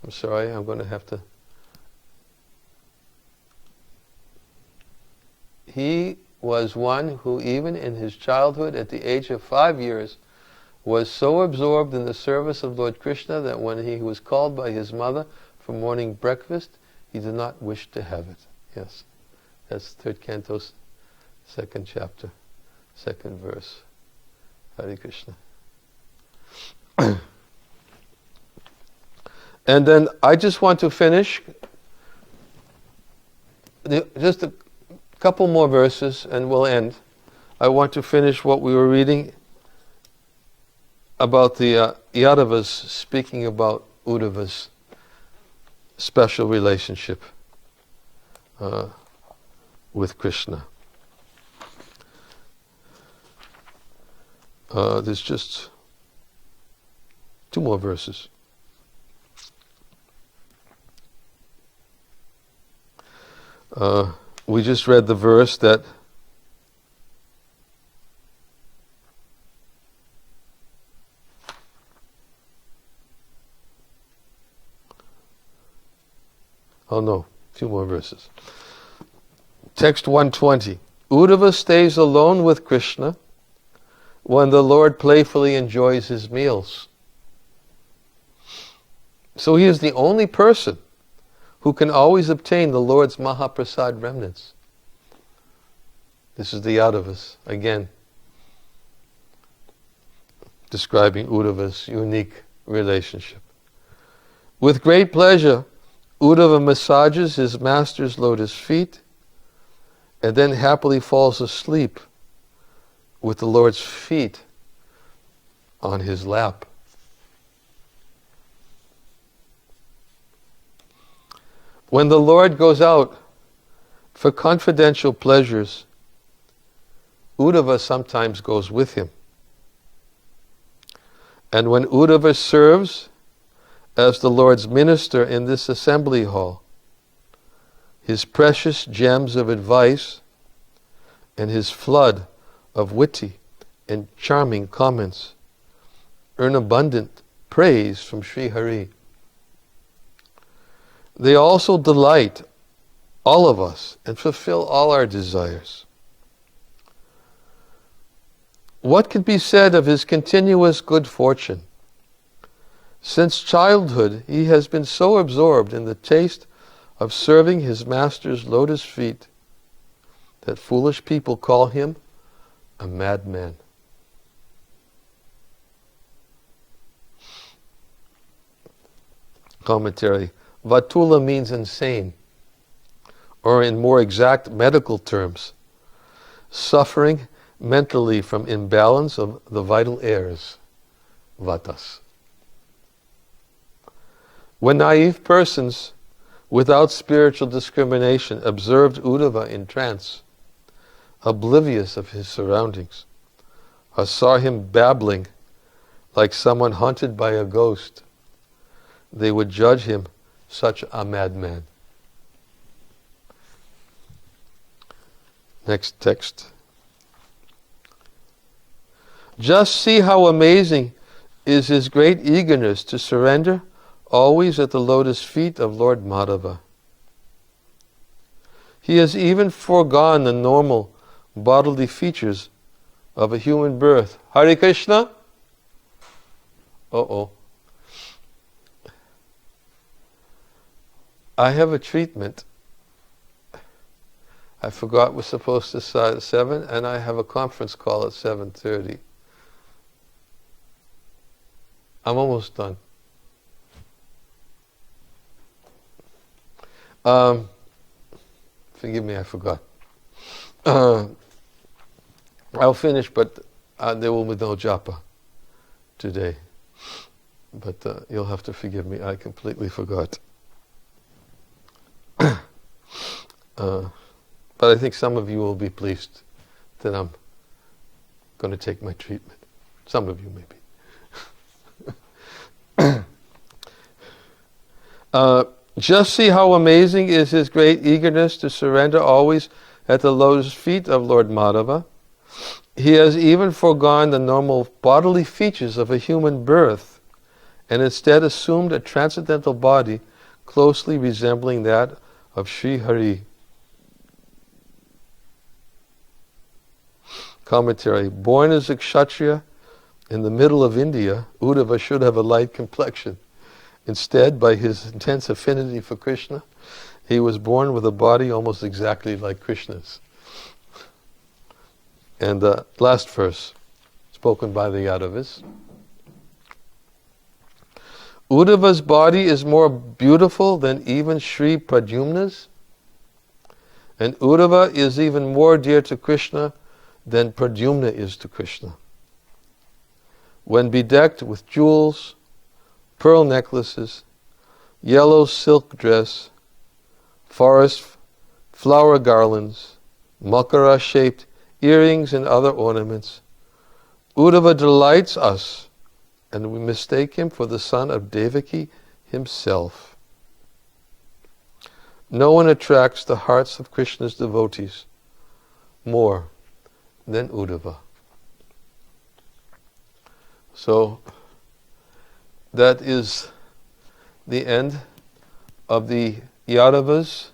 S1: I'm sorry, I'm going to have to, he was one who even in his childhood at the age of 5 years was so absorbed in the service of Lord Krishna that when he was called by his mother for morning breakfast, he did not wish to have it. Yes, that's 3rd canto, 2nd chapter, 2nd verse. Hare Krishna. And then I just want to finish just a couple more verses and we'll end. I want to finish what we were reading about the Yadavas speaking about Uddhava's special relationship with Krishna. There's just 2 more verses. We just read the verse that oh no, a few more verses. Text 120. Uddhava stays alone with Krishna when the Lord playfully enjoys his meals. So he is the only person who can always obtain the Lord's Mahaprasad remnants. This is the Yadavas, again, describing Uddhava's unique relationship. With great pleasure, Uddhava massages his master's lotus feet and then happily falls asleep with the Lord's feet on his lap. When the Lord goes out for confidential pleasures, Uddhava sometimes goes with him. And when Uddhava serves as the Lord's minister in this assembly hall, his precious gems of advice and his flood of witty and charming comments earn abundant praise from Sri Hari. They also delight all of us and fulfill all our desires. What can be said of his continuous good fortune? Since childhood, he has been so absorbed in the taste of serving his master's lotus feet that foolish people call him a madman. Commentary. Vatula means insane, or in more exact medical terms, suffering mentally from imbalance of the vital airs, vatas. When naive persons, without spiritual discrimination, observed Uddhava in trance, oblivious of his surroundings, or saw him babbling like someone haunted by a ghost, they would judge him such a madman. Next text. Just see how amazing is his great eagerness to surrender, always at the lotus feet of Lord Madhava. He has even foregone the normal bodily features of a human birth. Hare Krishna? Uh-oh. I have a treatment. I forgot we're supposed to start at 7, and I have a conference call at 7:30. I'm almost done. Forgive me, I forgot. I'll finish, but there will be no japa today. But you'll have to forgive me, I completely forgot. But I think some of you will be pleased that I'm going to take my treatment. Some of you maybe. Just see how amazing is his great eagerness to surrender always at the lotus feet of Lord Madhava. He has even foregone the normal bodily features of a human birth and instead assumed a transcendental body closely resembling that of Sri Hari. Commentary. Born as a Kshatriya in the middle of India, Uddhava should have a light complexion. Instead, by his intense affinity for Krishna, he was born with a body almost exactly like Krishna's. And the last verse, spoken by the Yadavas. Uddhava's body is more beautiful than even Sri Pradyumna's, and Uddhava is even more dear to Krishna than Pradyumna is to Krishna. When bedecked with jewels, pearl necklaces, yellow silk dress, forest flower garlands, makara-shaped earrings and other ornaments, Uddhava delights us, and we mistake him for the son of Devaki himself. No one attracts the hearts of Krishna's devotees more than Uddhava. So, that is the end of the Yadavas'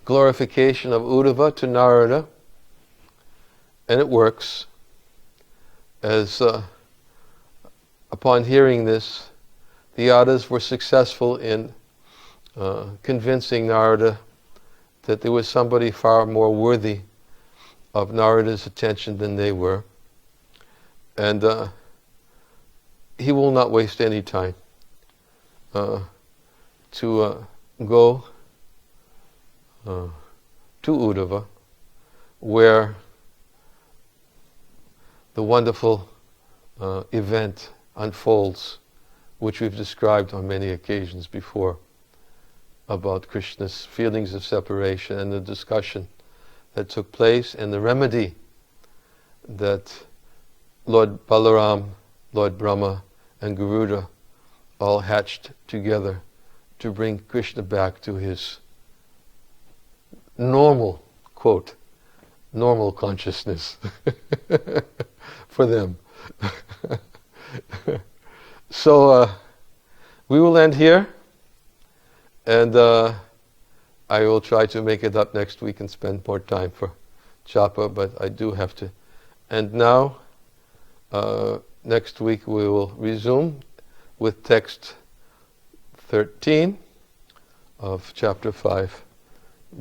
S1: glorification of Uddhava to Narada. And it works, as upon hearing this, the Yadavas were successful in convincing Narada that there was somebody far more worthy of Narada's attention than they were. And he will not waste any time to go to Uddhava, where the wonderful event unfolds, which we've described on many occasions before, about Krishna's feelings of separation and the discussion that took place and the remedy that Lord Balaram, Lord Brahma, and Garuda all hatched together to bring Krishna back to his normal, quote, normal consciousness for them. So we will end here, and I will try to make it up next week and spend more time for japa, but I do have to. And now, next week we will resume with text 13 of chapter 5,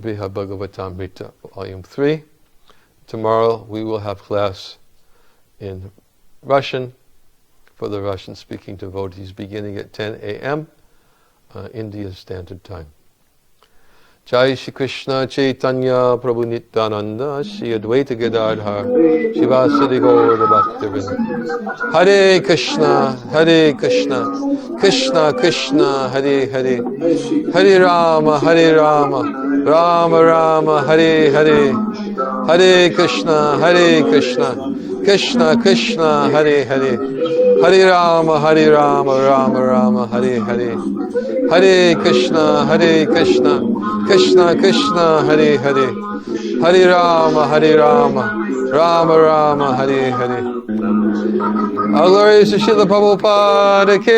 S1: Bhagavatamrita, volume 3. Tomorrow we will have class in Russian for the Russian-speaking devotees beginning at 10 a.m. Indian Standard Time. Jai Shri Krishna Chaitanya Prabhu Nityananda Shri Advaita Gadadhar Shivasadi Gaura Bhaktivinoda. Hare Krishna, Hare Krishna, Krishna Krishna, Hare Hare, Hare Rama, Hare Rama, Rama Rama, Hare Hare, Hare Krishna, Hare Krishna, Krishna Krishna, Hare Hare, Hare Rama, Hare Rama, Rama Rama, Hare Hare, Hare Krishna, Krishna Krishna, Hare Hare, Hare Rama, Rama Rama, Hare Hare. All glories to Srila Prabhupada ki.